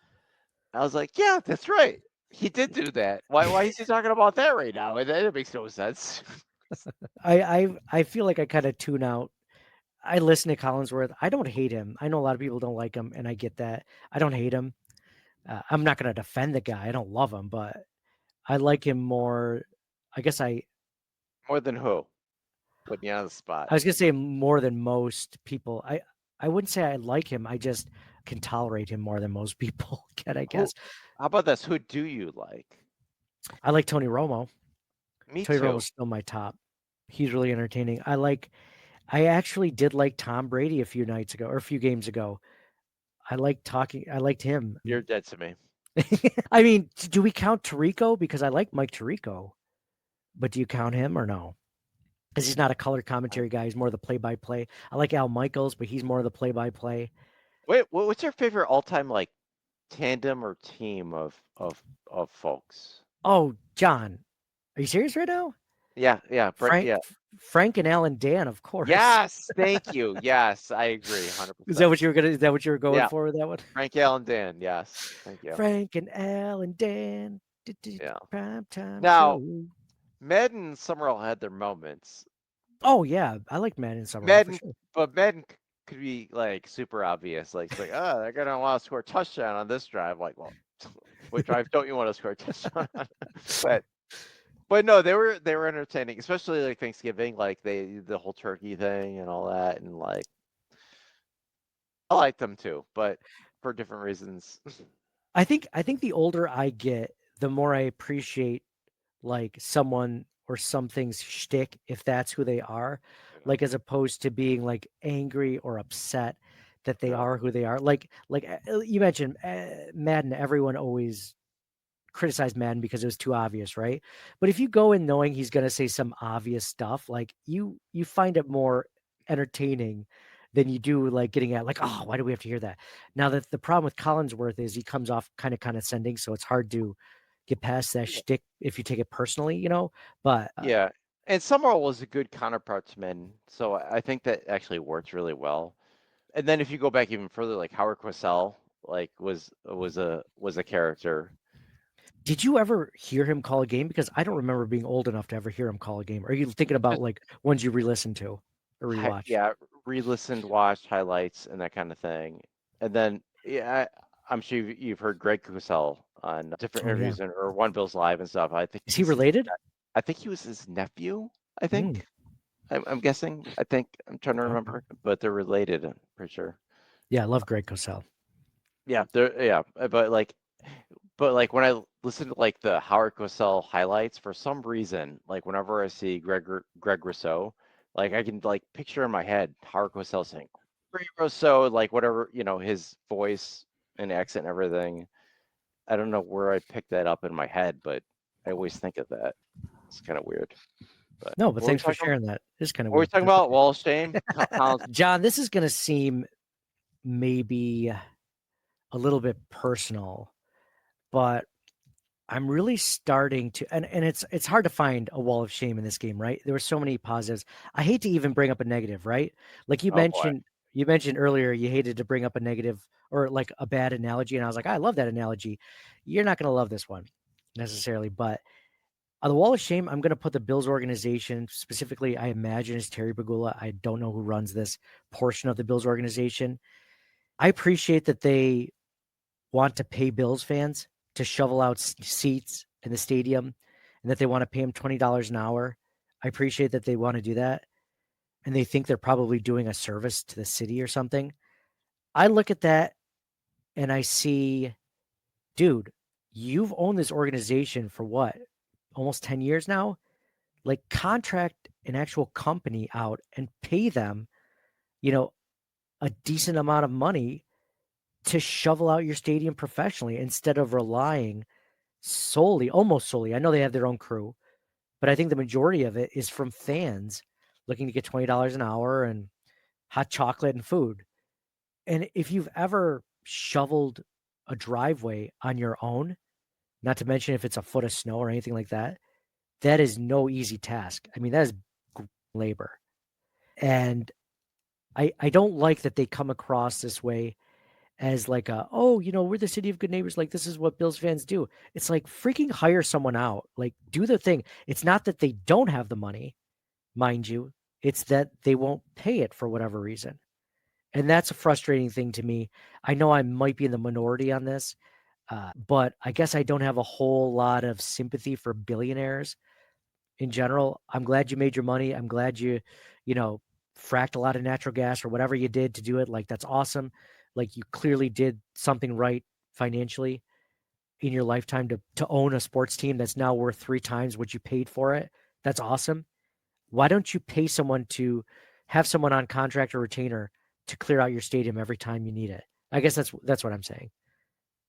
I was like, yeah, that's right. He did do that. Why is he talking about that right now? That makes no sense. I feel like I kind of tune out. I listen to Collinsworth. I don't hate him. I know a lot of people don't like him, and I get that. I don't hate him. I'm not going to defend the guy. I don't love him, but I like him more. I guess More than who? Putting you on the spot. I was going to say more than most people. I wouldn't say I like him. I just can tolerate him more than most people can, I guess. How about this? Who do you like? I like Tony Romo. Me Tony too. Romo's still my top. He's really entertaining. I actually did like Tom Brady a few nights ago or a few games ago. I liked him. You're dead to me. I mean, do we count Tirico? Because I like Mike Tirico, but do you count him or no? Because he's not a color commentary guy. He's more the play-by-play. I like Al Michaels, but he's more the play-by-play. Wait, what's your favorite all-time like tandem or team of folks? Oh, John, are you serious right now? Yeah, Frank and Alan Dan, of course. Yes, thank you. Yes, I agree, 100%. Is that what you were going for with that one? Frank, Allen, Dan. Yes, thank you. Frank and Alan Dan. Yeah. Prime time Now, show. Madden and Summerall had their moments. Oh yeah, I like Madden Summerall for sure. But Madden could be like super obvious. Like, it's like, oh, they're gonna want to score a touchdown on this drive. Like, well, what drive don't you want to score a touchdown on? But no, they were entertaining, especially like Thanksgiving, like the whole turkey thing and all that, and like I like them too, but for different reasons. I think the older I get, the more I appreciate like someone or something's shtick if that's who they are, like as opposed to being like angry or upset that they are who they are. Like you mentioned Madden. Everyone always criticized Madden because it was too obvious, right? But if you go in knowing he's going to say some obvious stuff, like you find it more entertaining than you do like getting at like, oh, why do we have to hear that? Now that the problem with Collinsworth is he comes off kind of condescending, so it's hard to get past that shtick if you take it personally, you know. But Yeah, and Summerall was a good counterpart to Madden, so I think that actually worked really well. And then if you go back even further, like Howard Cosell, like was a character. did you ever hear him call a game? Because I don't remember being old enough to ever hear him call a game. Are you thinking about like ones you re-listened to or rewatched? Yeah, re-listened, watched highlights, and that kind of thing. And then I'm sure you've heard Greg Cosell on different Oh, yeah. interviews or One Bills Live and stuff. I think Is he related? I think he was his nephew. I Mm. think. I'm guessing. I'm trying to Okay. remember, but they're related. I'm pretty sure. Yeah, I love Greg Cosell. Yeah, but like when I listen to like the Howard Cosell highlights, for some reason, like whenever I see Greg Rousseau, like I can like picture in my head Howard Cosell saying Greg Rousseau, like whatever, his voice and accent and everything. I don't know where I picked that up in my head, but I always think of that. It's kind of weird. But No, but what were we thanks for talking sharing that. It's kind of What were we weird. talking about? Wall of Shame? John, this is going to seem maybe a little bit personal, but I'm really starting to, and it's hard to find a wall of shame in this game, right? There were so many positives. I hate to even bring up a negative, right? Like Oh, boy. you mentioned earlier, you hated to bring up a negative or like a bad analogy, and I was like, I love that analogy. You're not going to love this one necessarily, but on the wall of shame, I'm going to put the Bills organization, specifically, I imagine it's Terry Pegula. I don't know who runs this portion of the Bills organization. I appreciate that they want to pay Bills fans to shovel out seats in the stadium and that they want to pay them $20 an hour. I appreciate that they want to do that. And they think they're probably doing a service to the city or something. I look at that and I see, dude, you've owned this organization for what? Almost 10 years now? Like contract an actual company out and pay them, a decent amount of money to shovel out your stadium professionally instead of relying almost solely. I know they have their own crew, but I think the majority of it is from fans looking to get $20 an hour and hot chocolate and food. And if you've ever shoveled a driveway on your own, not to mention if it's a foot of snow or anything like that, that is no easy task. I mean, that is labor. And I don't like that they come across this way as like oh, we're the city of good neighbors. Like, this is what Bills fans do. It's like, freaking hire someone out. Like, do the thing. It's not that they don't have the money, mind you. It's that they won't pay it for whatever reason. And that's a frustrating thing to me. I know I might be in the minority on this, but I guess I don't have a whole lot of sympathy for billionaires in general. I'm glad you made your money. I'm glad you know, fracked a lot of natural gas or whatever you did to do it. Like, that's awesome. Like, you clearly did something right financially in your lifetime to own a sports team that's now worth 3 times what you paid for it. That's awesome. Why don't you pay someone to have someone on contract or retainer to clear out your stadium every time you need it? I guess that's what I'm saying.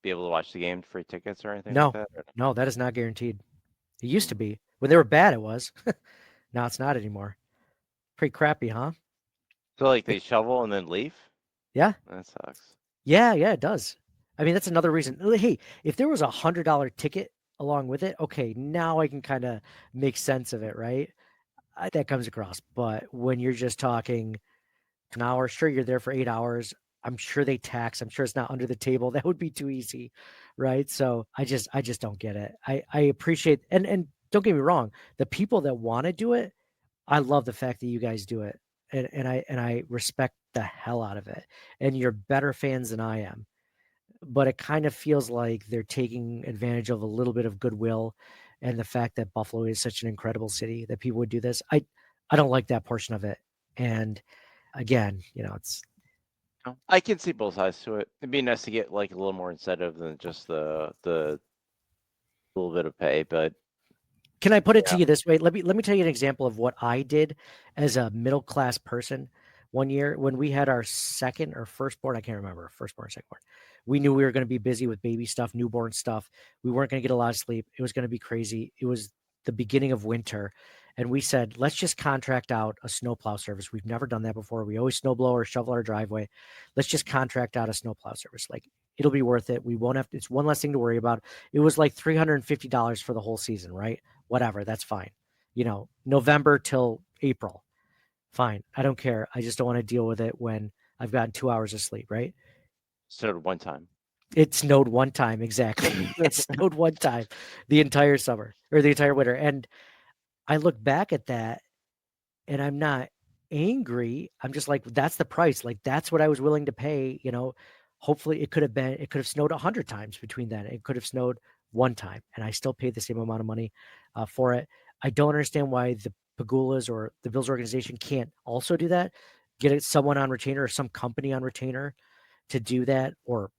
Be able to watch the game, free tickets or anything like No, that? no, that is not guaranteed. It used to be. When they were bad, it was. Now it's not anymore. Pretty crappy, huh? So like they shovel and then leave? Yeah. That sucks. Yeah, it does. I mean, that's another reason. Hey, if there was $100 ticket along with it, okay, now I can kind of make sense of it, right? That comes across. But when you're just talking an hour, sure, you're there for 8 hours. I'm sure they tax. I'm sure it's not under the table. That would be too easy, right? So I just don't get it. I appreciate, and don't get me wrong, the people that want to do it, I love the fact that you guys do it, and I respect the hell out of it. And you're better fans than I am, but it kind of feels like they're taking advantage of a little bit of goodwill and the fact that Buffalo is such an incredible city that people would do this. I don't like that portion of it. And again, it's I can see both sides to it. It'd be nice to get like a little more incentive than just the little bit of pay, but Can I put it to you this way? Let me tell you an example of what I did as a middle class person one year when we had our second or firstborn. I can't remember, firstborn or secondborn. We knew we were going to be busy with baby stuff, newborn stuff. We weren't going to get a lot of sleep. It was going to be crazy. It was the beginning of winter. And we said, let's just contract out a snowplow service. We've never done that before. We always snowblow or shovel our driveway. Let's just contract out a snowplow service. Like, it'll be worth it. We won't have to, it's one less thing to worry about. It was like $350 for the whole season, right? Whatever, that's fine. November till April, fine. I don't care. I just don't want to deal with it when I've gotten 2 hours of sleep, right? snowed one time. It snowed one time, exactly. It snowed one time the entire summer or the entire winter. And I look back at that and I'm not angry. I'm just like, that's the price. Like, that's what I was willing to pay. Hopefully it could have snowed 100 times between then. It could have snowed one time and I still paid the same amount of money for it. I don't understand why the Pagulas or the Bills organization can't also do that. Get someone on retainer or some company on retainer to do that. Or,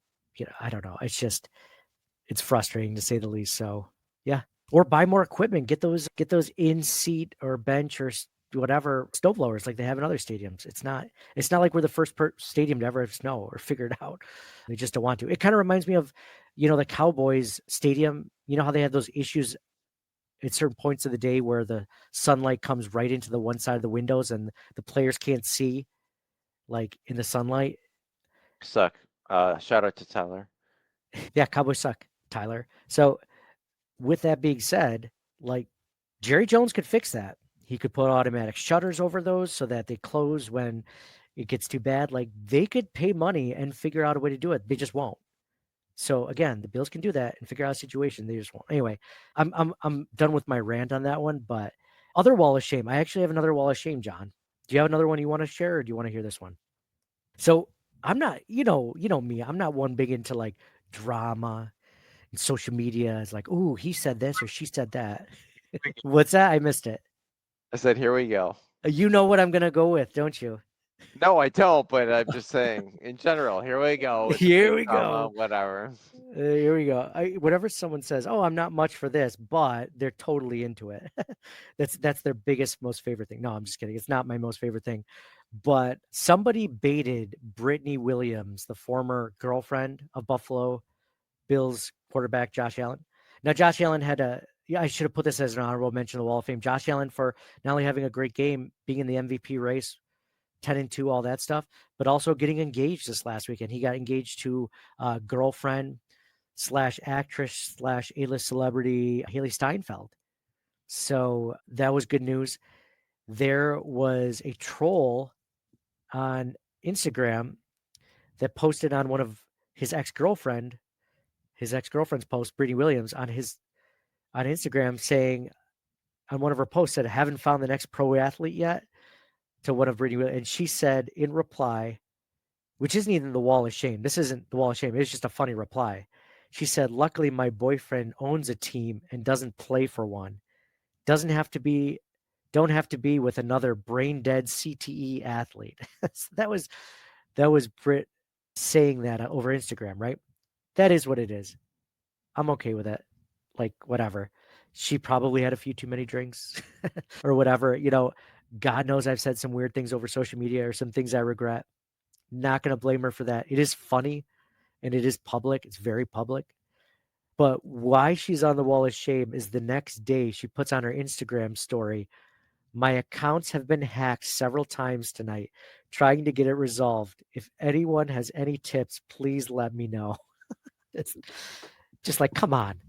I don't know. It's frustrating to say the least. So yeah. Or buy more equipment, get those in seat or bench or whatever snow blowers like they have in other stadiums. It's not like we're the first stadium to ever have snow or figured out. They just don't want to. It kind of reminds me of, the Cowboys stadium. You know how they have those issues at certain points of the day where the sunlight comes right into the one side of the windows and the players can't see, like, in the sunlight. Suck. Shout out to Tyler. Yeah, Cowboys suck, Tyler. So with that being said, like, Jerry Jones could fix that. He could put automatic shutters over those so that they close when it gets too bad. Like, they could pay money and figure out a way to do it. They just won't. So again, the Bills can do that and figure out a situation. They just won't. Anyway, I'm done with my rant on that one. But other wall of shame. I actually have another wall of shame, John. Do you have another one you want to share, or do you want to hear this one? So I'm not, me. I'm not one big into like drama and social media. It's like, oh, he said this or she said that. What's that? I missed it. I said, here we go. You know what I'm gonna go with, don't you? No, I don't, but I'm just saying in general, here we go. with the Here big we drama, go. Whatever. Here we go. Whenever someone says, "Oh, I'm not much for this," but they're totally into it. That's their biggest, most favorite thing. No, I'm just kidding. It's not my most favorite thing. But somebody baited Brittany Williams, the former girlfriend of Buffalo Bills quarterback Josh Allen. Now, Josh Allen had I should have put this as an honorable mention of the Wall of Fame. Josh Allen for not only having a great game, being in the MVP race, 10-2, all that stuff, but also getting engaged this last weekend. He got engaged to girlfriend / actress / A-list celebrity Haley Steinfeld. So that was good news. There was a troll on Instagram that posted on one of his ex-girlfriend's post, Brittany Williams, on Instagram, saying on one of her posts said, "Haven't found the next pro athlete yet," to one of Brittany Williams, and she said in reply, which isn't even the wall of shame. This isn't the wall of shame. It's just a funny reply. She said, "Luckily, my boyfriend owns a team and doesn't play for one. Doesn't have to be, don't have to be with another brain dead CTE athlete." So that was Britt saying that over Instagram, right? That is what it is. I'm okay with it. Like, whatever. She probably had a few too many drinks or whatever. God knows I've said some weird things over social media or some things I regret. Not going to blame her for that. It is funny and it is public. It's very public. But why she's on the wall of shame is the next day she puts on her Instagram story, "My accounts have been hacked several times tonight, trying to get it resolved. If anyone has any tips, please let me know." It's just like, come on.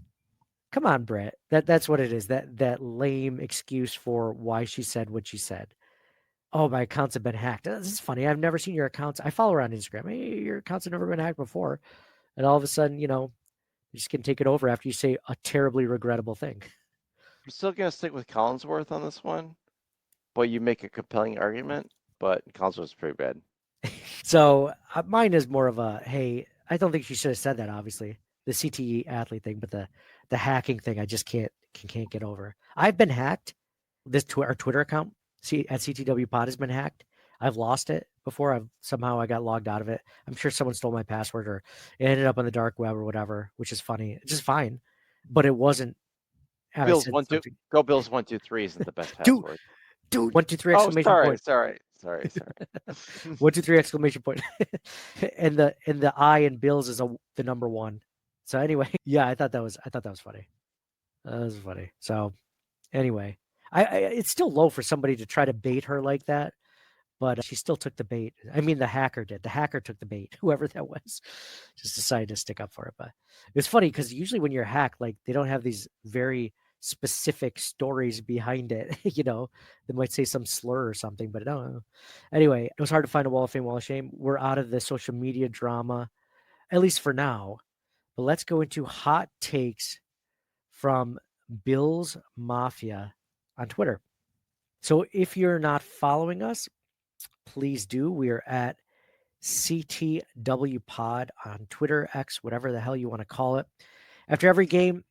Come on, Brett. That's what it is. That lame excuse for why she said what she said. "Oh, my accounts have been hacked." This is funny. I've never seen your accounts. I follow her on Instagram. Hey, your accounts have never been hacked before. And all of a sudden, you just can take it over after you say a terribly regrettable thing. I'm still gonna stick with Collinsworth on this one, but you make a compelling argument. But Collinsworth's pretty bad. So mine is more of a, hey, I don't think she should have said that, obviously. The CTE athlete thing, but the hacking thing, I just can't get over. I've been hacked. Our Twitter account at CTW Pod has been hacked. I've lost it before. I got logged out of it. I'm sure someone stole my password or it ended up on the dark web or whatever, which is funny. It's just fine. But it wasn't. I Bills said 1-2 something. go Bills 1-2-3 isn't the best Dude, password. 1, 2, 3 Oh, exclamation sorry, point. sorry. 1, 2, 3 exclamation point. and the I in Bills is the number 1. So anyway, yeah, I thought that was funny. That was funny. So anyway, I it's still low for somebody to try to bait her like that, but she still took the bait. I mean, the hacker did. The hacker took the bait. Whoever that was, just decided to stick up for it. But it's funny because usually when you're hacked, like they don't have these very specific stories behind it. They might say some slur or something, but no. Anyway, it was hard to find a Wall of Fame, Wall of Shame. We're out of the social media drama, at least for now. But let's go into hot takes from Bills Mafia on Twitter. So if you're not following us, please do. We are at CTW Pod on Twitter, X, whatever the hell you want to call it. After every game,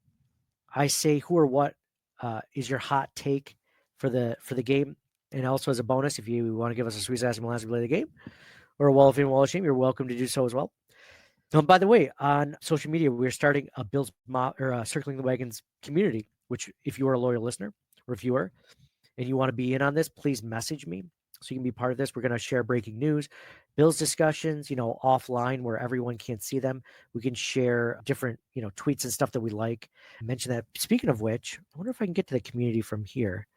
I say who or what is your hot take for the game. And also as a bonus, if you want to give us a sweet ass and last play of the game or a Wall of Fame, Wall of Shame, you're welcome to do so as well. By the way, on social media, we're starting a Circling the Wagons community, which if you are a loyal listener or viewer and you want to be in on this, please message me so you can be part of this. We're going to share breaking news, Bills discussions, offline where everyone can't see them. We can share different, tweets and stuff that we like. I mentioned that. Speaking of which, I wonder if I can get to the community from here.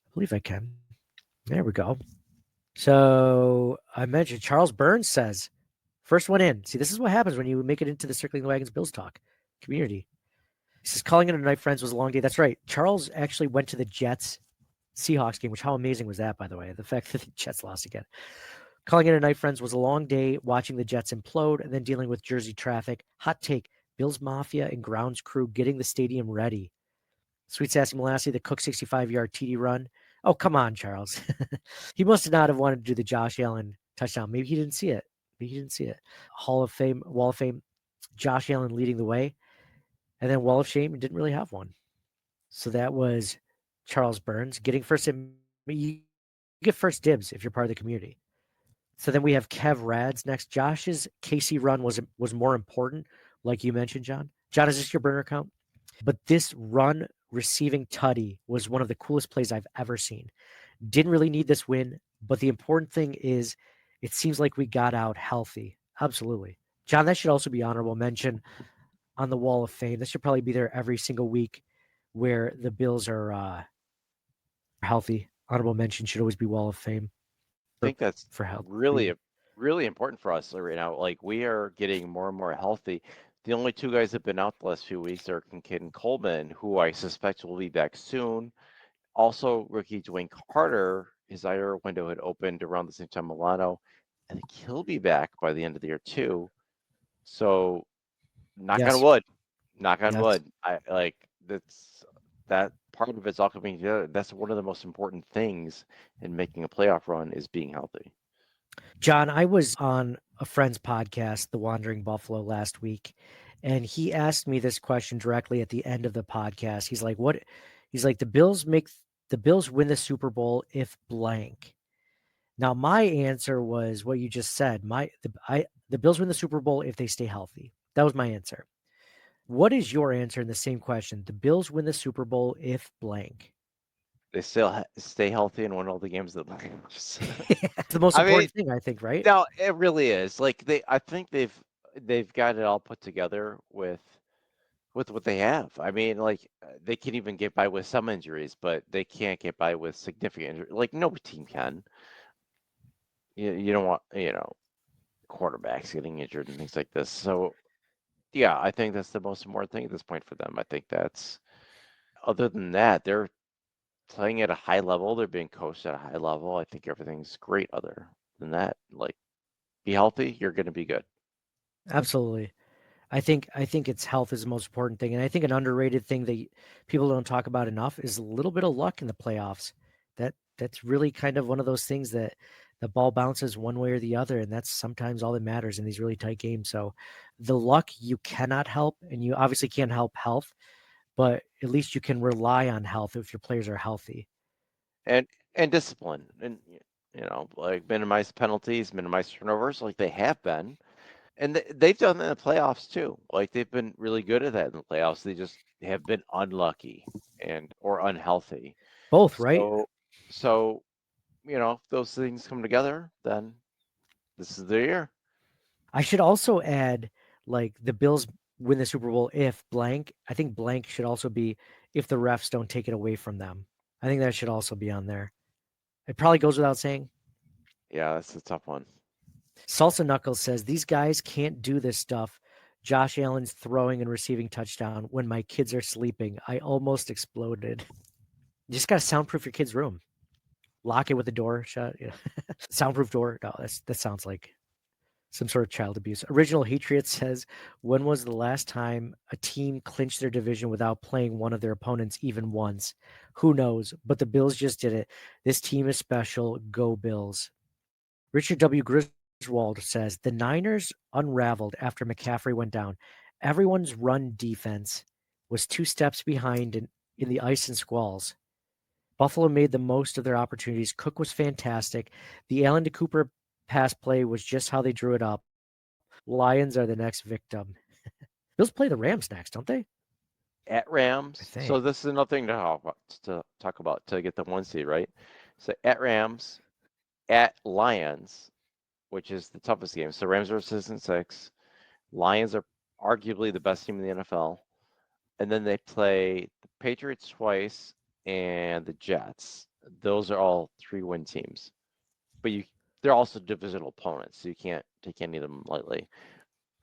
I believe I can. There we go. So I mentioned Charles Burns says, first one in. See, this is what happens when you make it into the Circling the Wagons Bills talk community. He says, calling it a night, friends, was a long day. That's right. Charles actually went to the Jets Seahawks game, which how amazing was that, by the way? The fact that the Jets lost again. Calling it a night, friends, was a long day watching the Jets implode and then dealing with Jersey traffic. Hot take, Bills Mafia and grounds crew getting the stadium ready. Sweet Sassy Molassie, the Cook 65-yard TD run. Oh, come on, Charles. He must not have wanted to do the Josh Allen touchdown. Maybe he didn't see it. Hall of Fame, Wall of Fame, Josh Allen leading the way. And then Wall of Shame didn't really have one. So that was Charles Burns getting first. You get first dibs if you're part of the community. So then we have Kev Rads next. Josh's KC run was more important, like you mentioned, John. John, is this your burner account? But this run receiving tutty was one of the coolest plays I've ever seen. Didn't really need this win, but the important thing is it seems like we got out healthy. Absolutely. John, that should also be honorable mention on the Wall of Fame. This should probably be there every single week where the Bills are healthy. Honorable mention should always be Wall of Fame. I think that's for health. really important for us right now. Like we are getting more and more healthy. The only two guys that have been out the last few weeks are Kincaid and Coleman, who I suspect will be back soon. Also, rookie Dwayne Carter his IR window had opened around the same time Milano. I think he'll be back by the end of the year too. So knock on Yes. wood, knock on Yes. wood. I like that part of it's all coming together. That's one of the most important things in making a playoff run is being healthy. John, I was on a friend's podcast, The Wandering Buffalo, last week, and he asked me this question directly at the end of the podcast. He's like, "What?" He's like, the Bills win the Super Bowl if blank." Now, my answer was what you just said. The Bills win the Super Bowl if they stay healthy. That was my answer. What is your answer in the same question? The Bills win the Super Bowl if blank. They still stay healthy and win all the games that lose. It's the most I mean, important thing, I think, right? no, it really is. Like I think they've got it all put together with what they have. I mean, like they can even get by with some injuries, but they can't get by with significant injury. Like no team can. You don't want quarterbacks getting injured and things like this. So yeah, I think that's the most important thing at this point for them. I think that's other than that, they're playing at a high level. They're being coached at a high level. I think everything's great other than that. Like be healthy, you're going to be good. Absolutely. I think it's health is the most important thing, and I think an underrated thing that people don't talk about enough is a little bit of luck in the playoffs. That's really kind of one of those things that the ball bounces one way or the other, and that's sometimes all that matters in these really tight games. So, the luck you cannot help, and you obviously can't help health, but at least you can rely on health if your players are healthy. And discipline and like minimize penalties, minimize turnovers like they have been. And they've done that in the playoffs too. Like they've been really good at that in the playoffs. They just have been unlucky and or unhealthy. Both, right? So if those things come together, then this is the year. I should also add, like, the Bills win the Super Bowl if blank. I think blank should also be if the refs don't take it away from them. I think that should also be on there. It probably goes without saying. Yeah, that's a tough one. Salsa Knuckles says, "These guys can't do this stuff. Josh Allen's throwing and receiving touchdown when my kids are sleeping. I almost exploded." You just got to soundproof your kid's room. Lock it with the door shut. Yeah. Soundproof door. No, that sounds like some sort of child abuse. Original Hatriot says, "When was the last time a team clinched their division without playing one of their opponents even once? Who knows? But the Bills just did it. This team is special. Go Bills." Richard W. Griswold says, "The Niners unraveled after McCaffrey went down. Everyone's run defense was 2 steps behind in the ice and squalls. Buffalo made the most of their opportunities. Cook was fantastic. The Allen to Cooper pass play was just how they drew it up. Lions are the next victim." Bills play the Rams next, don't they? At I Rams. So think. this is another thing to talk about to get the 1 seed, right? So at Rams, at Lions, which is the toughest game. So Rams are 6-6. Lions are arguably the best team in the NFL. And then they play the Patriots twice and the Jets. Those are all 3-win teams. But they're also divisional opponents, so you can't take any of them lightly.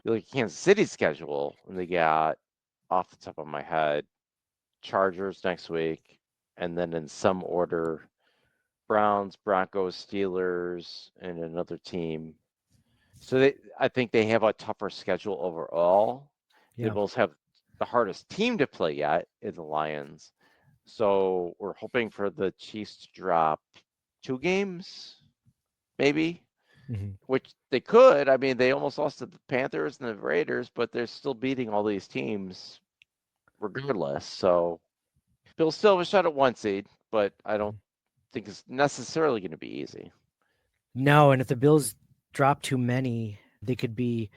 You look at Kansas City's schedule, and they got, off the top of my head, Chargers next week, and then in some order, Browns, Broncos, Steelers, and another team. So I think they have a tougher schedule overall. The Yeah. Bills have the hardest team to play yet in the Lions. So we're hoping for the Chiefs to drop 2 games, maybe, Mhm. which they could. I mean, they almost lost to the Panthers and the Raiders, but they're still beating all these teams regardless. So Bills still have a shot at 1 seed, but I don't think it's necessarily going to be easy. No, and if the Bills drop too many, they could be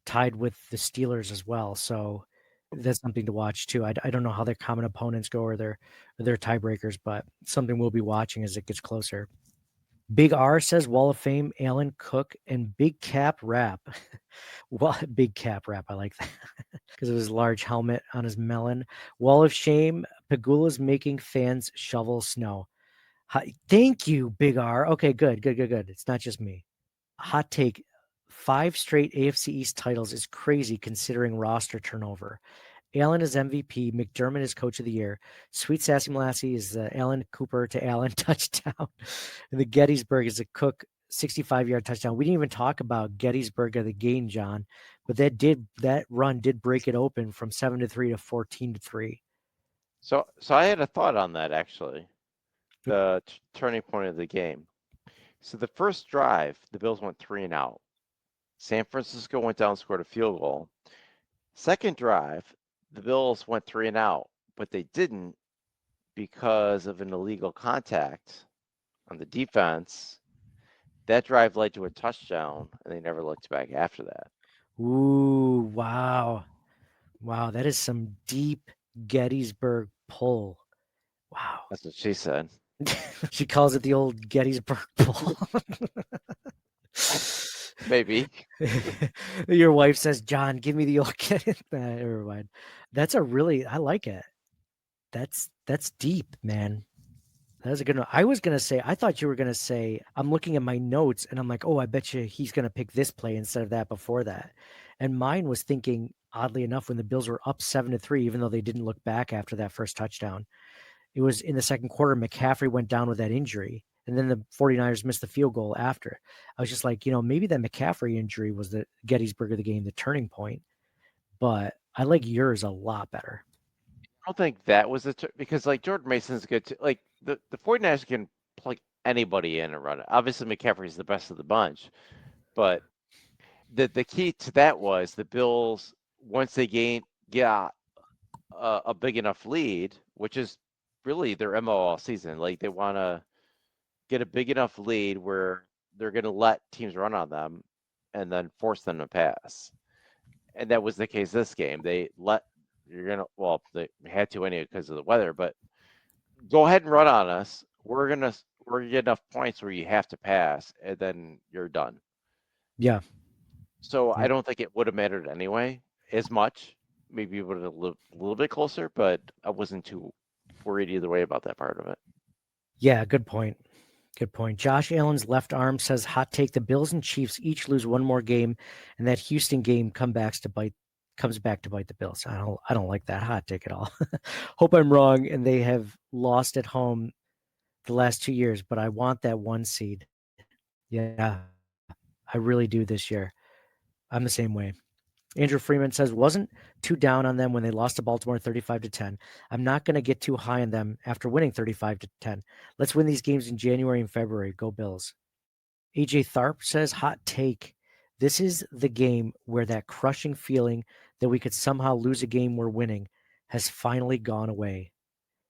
tied with the Steelers as well. So that's something to watch too. I don't know how their common opponents go or their tiebreakers, but something we'll be watching as it gets closer. Big R says Wall of Fame, Allen Cook, and Big Cap Rap. Well, Big Cap Rap, I like that because of his large helmet on his melon. Wall of Shame, Pagula's making fans shovel snow. Thank you, Big R. Okay, good, good, good, good. It's not just me. Hot take: 5 straight AFC East titles is crazy considering roster turnover. Allen is MVP. McDermott is coach of the year. Sweet Sassy Molassie is Allen Cooper to Allen touchdown. And the Gettysburg is a Cook 65-yard touchdown. We didn't even talk about Gettysburg of the game, John, but that run did break it open from 7-3 to 14-3. So I had a thought on that actually. The turning point of the game. So the first drive, the Bills went 3 and out. San Francisco went down and scored a field goal. Second drive, the Bills went 3 and out, but they didn't because of an illegal contact on the defense. That drive led to a touchdown, and they never looked back after that. Ooh, wow. Wow, that is some deep Gettysburg pull. Wow. That's what she said. She calls it the old Gettysburg pull. Maybe. Your wife says, John, give me the old never mind. That's I like it. That's deep, man. That was a good one. I thought you were gonna say, I'm looking at my notes and I'm like, oh, I bet you he's gonna pick this play instead of that before that. And mine was thinking, oddly enough, when the Bills were up 7-3, even though they didn't look back after that first touchdown, it was in the second quarter, McCaffrey went down with that injury. And then the 49ers missed the field goal after. I was just like, maybe that McCaffrey injury was the Gettysburg of the game, the turning point. But I like yours a lot better. I don't think that was because like Jordan Mason's good too. Like the 49ers can plug anybody in and run it. Obviously McCaffrey's the best of the bunch, but the key to that was the Bills, once they got a big enough lead, which is really their MO all season. Like they want to get a big enough lead where they're going to let teams run on them and then force them to pass. And that was the case this game. They had to anyway because of the weather, but go ahead and run on us. We're gonna get enough points where you have to pass, and then you're done. Yeah. So I don't think it would have mattered anyway as much. Maybe it would have lived a little bit closer, but I wasn't too worried either way about that part of it. Yeah, good point. Good point. Josh Allen's left arm says, hot take, the Bills and Chiefs each lose one more game, and that Houston game comes back to bite the Bills. I don't like that hot take at all. Hope I'm wrong, and they have lost at home the last 2 years, but I want that 1 seed. Yeah, I really do this year. I'm the same way. Andrew Freeman says, wasn't too down on them when they lost to Baltimore 35-10. I'm not going to get too high on them after winning 35-10. Let's win these games in January and February. Go Bills. AJ Tharp says, hot take. This is the game where that crushing feeling that we could somehow lose a game we're winning has finally gone away.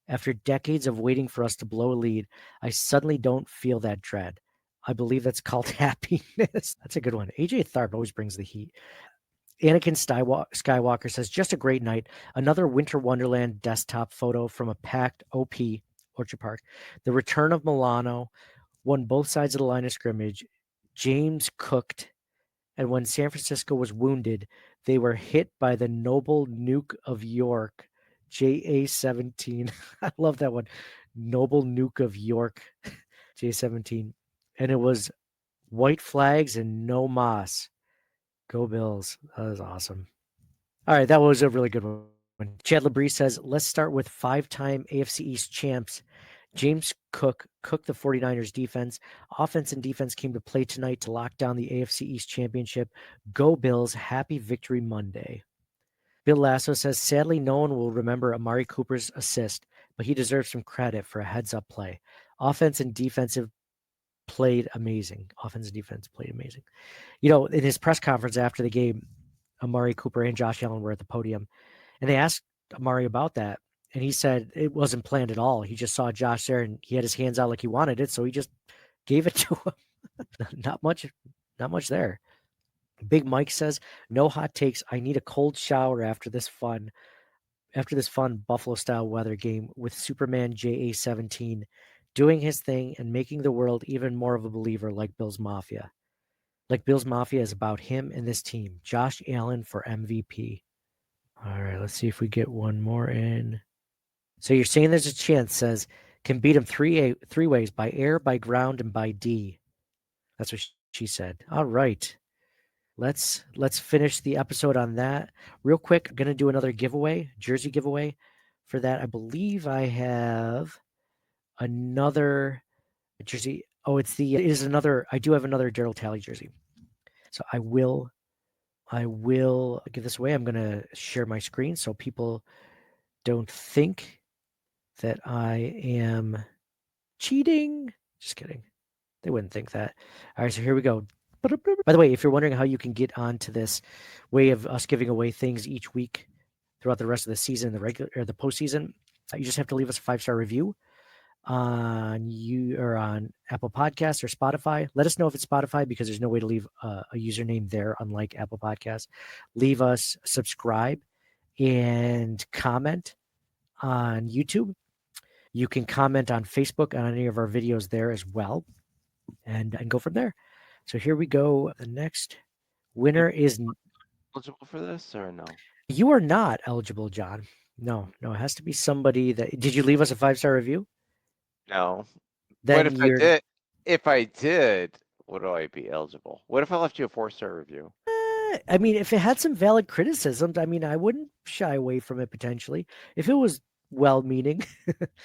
After decades of waiting for us to blow a lead, I suddenly don't feel that dread. I believe that's called happiness. That's a good one. AJ Tharp always brings the heat. Anakin Skywalker says, just a great night. Another Winter Wonderland desktop photo from a packed OP, Orchard Park. The return of Milano won both sides of the line of scrimmage. James cooked. And when San Francisco was wounded, they were hit by the Noble Nuke of York, JA-17. I love that one. Noble Nuke of York, J-17. And it was white flags and no moss. Go Bills. That was awesome. All right, that was a really good one. Chad Labrie says, let's start with 5-time AFC East champs. James Cook cooked the 49ers defense. Offense and defense came to play tonight to lock down the AFC East championship. Go Bills. Happy Victory Monday. Bill Lasso says, sadly, no one will remember Amari Cooper's assist, but he deserves some credit for a heads-up play. Offense and defense played amazing. In his press conference after the game, Amari Cooper and Josh Allen were at the podium, and they asked Amari about that. And he said it wasn't planned at all. He just saw Josh there and he had his hands out like he wanted it. So he just gave it to him. Not much there. Big Mike says, no hot takes. I need a cold shower after this fun Buffalo style weather game with Superman JA-17 doing his thing and making the world even more of a believer like Bills Mafia. Like Bills Mafia is about him and this team. Josh Allen for MVP. All right, let's see if we get one more in. So you're saying there's a chance, says, can beat him three ways, by air, by ground, and by D. That's what she said. All right. let's finish the episode on that real quick. I'm gonna do another giveaway, jersey giveaway for that. I believe I have another jersey. Oh, I do have another Daryl Talley jersey. So I will give this away. I'm gonna share my screen so people don't think that I am cheating. Just kidding. They wouldn't think that. All right, so here we go. By the way, if you're wondering how you can get onto this way of us giving away things each week throughout the rest of the season, the regular or the postseason, you just have to leave us a 5-star review on Apple Podcasts or Spotify. Let us know if it's Spotify because there's no way to leave a username there, unlike Apple Podcasts. Leave us, subscribe, and comment on YouTube. You can comment on Facebook on any of our videos there as well, and go from there. So here we go. The next winner is Eligible for this or no? you are not eligible, John. No, it has to be somebody that. Did you leave us a 5-star review? No. Then What if I did? If I did, would I be eligible? What if I left you a 4-star review? I mean, if it had some valid criticisms, I mean, I wouldn't shy away from it potentially. If it was well-meaning,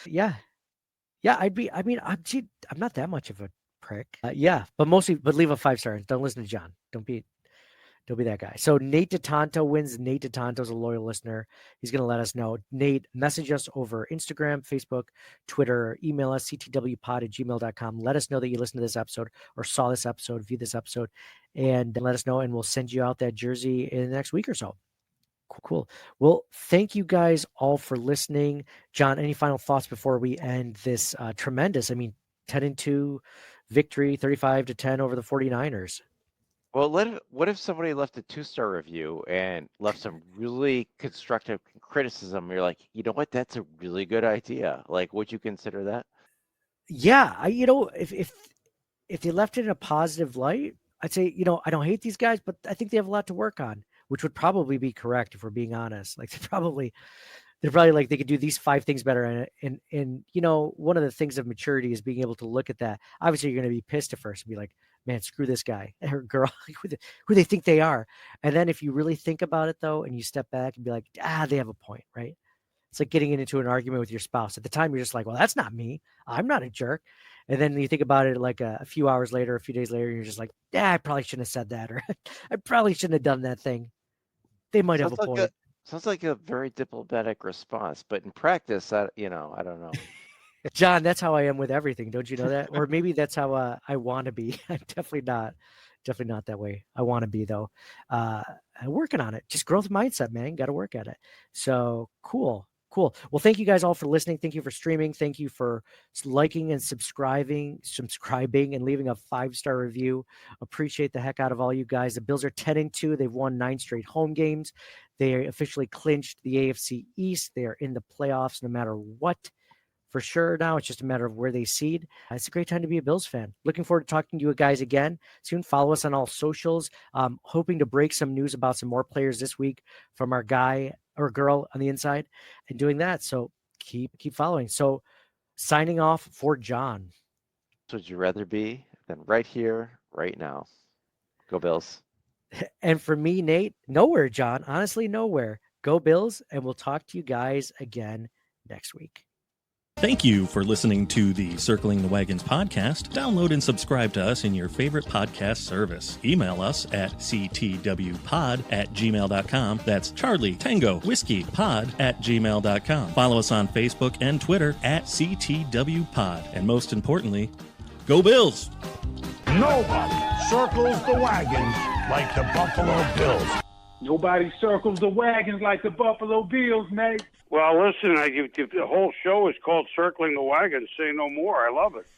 yeah, I'd be. I mean, I'm not that much of a prick. Yeah, but leave a 5-star. Don't listen to John. Don't be that guy. So Nate DeTanto wins. Nate DeTanto's a loyal listener. He's going to let us know. Nate, message us over Instagram, Facebook, Twitter, email us, ctwpod@gmail.com. Let us know that you listened to this episode or saw this episode, view this episode, and let us know, and we'll send you out that jersey in the next week or so. Cool. Well, thank you guys all for listening. John, any final thoughts before we end this tremendous, 10-2 victory, 35-10 over the 49ers? Well, what if somebody left a 2-star review and left some really constructive criticism? You're like, you know what? That's a really good idea. Like, would you consider that? Yeah, if they left it in a positive light, I'd say, I don't hate these guys, but I think they have a lot to work on, which would probably be correct if we're being honest. Like they're probably like they could do these 5 things better. And one of the things of maturity is being able to look at that. Obviously, you're going to be pissed at first and be like, man, screw this guy or girl, who they think they are. And then if you really think about it though, and you step back and be like, they have a point, right? It's like getting into an argument with your spouse. At the time, you're just like, well, that's not me. I'm not a jerk. And then you think about it like a few hours later, a few days later, you're just like, I probably shouldn't have said that, or I probably shouldn't have done that thing. They might have a point. Sounds like a very diplomatic response, but in practice, I don't know. John, that's how I am with everything. Don't you know that? Or maybe that's how I want to be. I'm definitely not that way. I want to be though. I'm working on it. Just growth mindset, man. Got to work at it. So cool. Well, thank you guys all for listening. Thank you for streaming. Thank you for liking and subscribing and leaving a 5-star review. Appreciate the heck out of all you guys. The Bills are 10-2. They've won 9 straight home games. They officially clinched the AFC East. They are in the playoffs no matter what. For sure now, it's just a matter of where they seed. It's a great time to be a Bills fan. Looking forward to talking to you guys again soon. Follow us on all socials. Hoping to break some news about some more players this week from our guy or girl on the inside and doing that. So keep following. So signing off for John. Would you rather be than right here, right now? Go Bills. And for me, Nate, nowhere, John. Honestly, nowhere. Go Bills, and we'll talk to you guys again next week. Thank you for listening to the Circling the Wagons podcast. Download and subscribe to us in your favorite podcast service. Email us at ctwpod@gmail.com. That's Charlie Tango Whiskey Pod@gmail.com. Follow us on Facebook and Twitter at CTWPod. And most importantly, go Bills! Nobody circles the wagons like the Buffalo Bills. Nobody circles the wagons like the Buffalo Bills, Nate. Well, listen, the whole show is called Circling the Wagons. Say no more. I love it.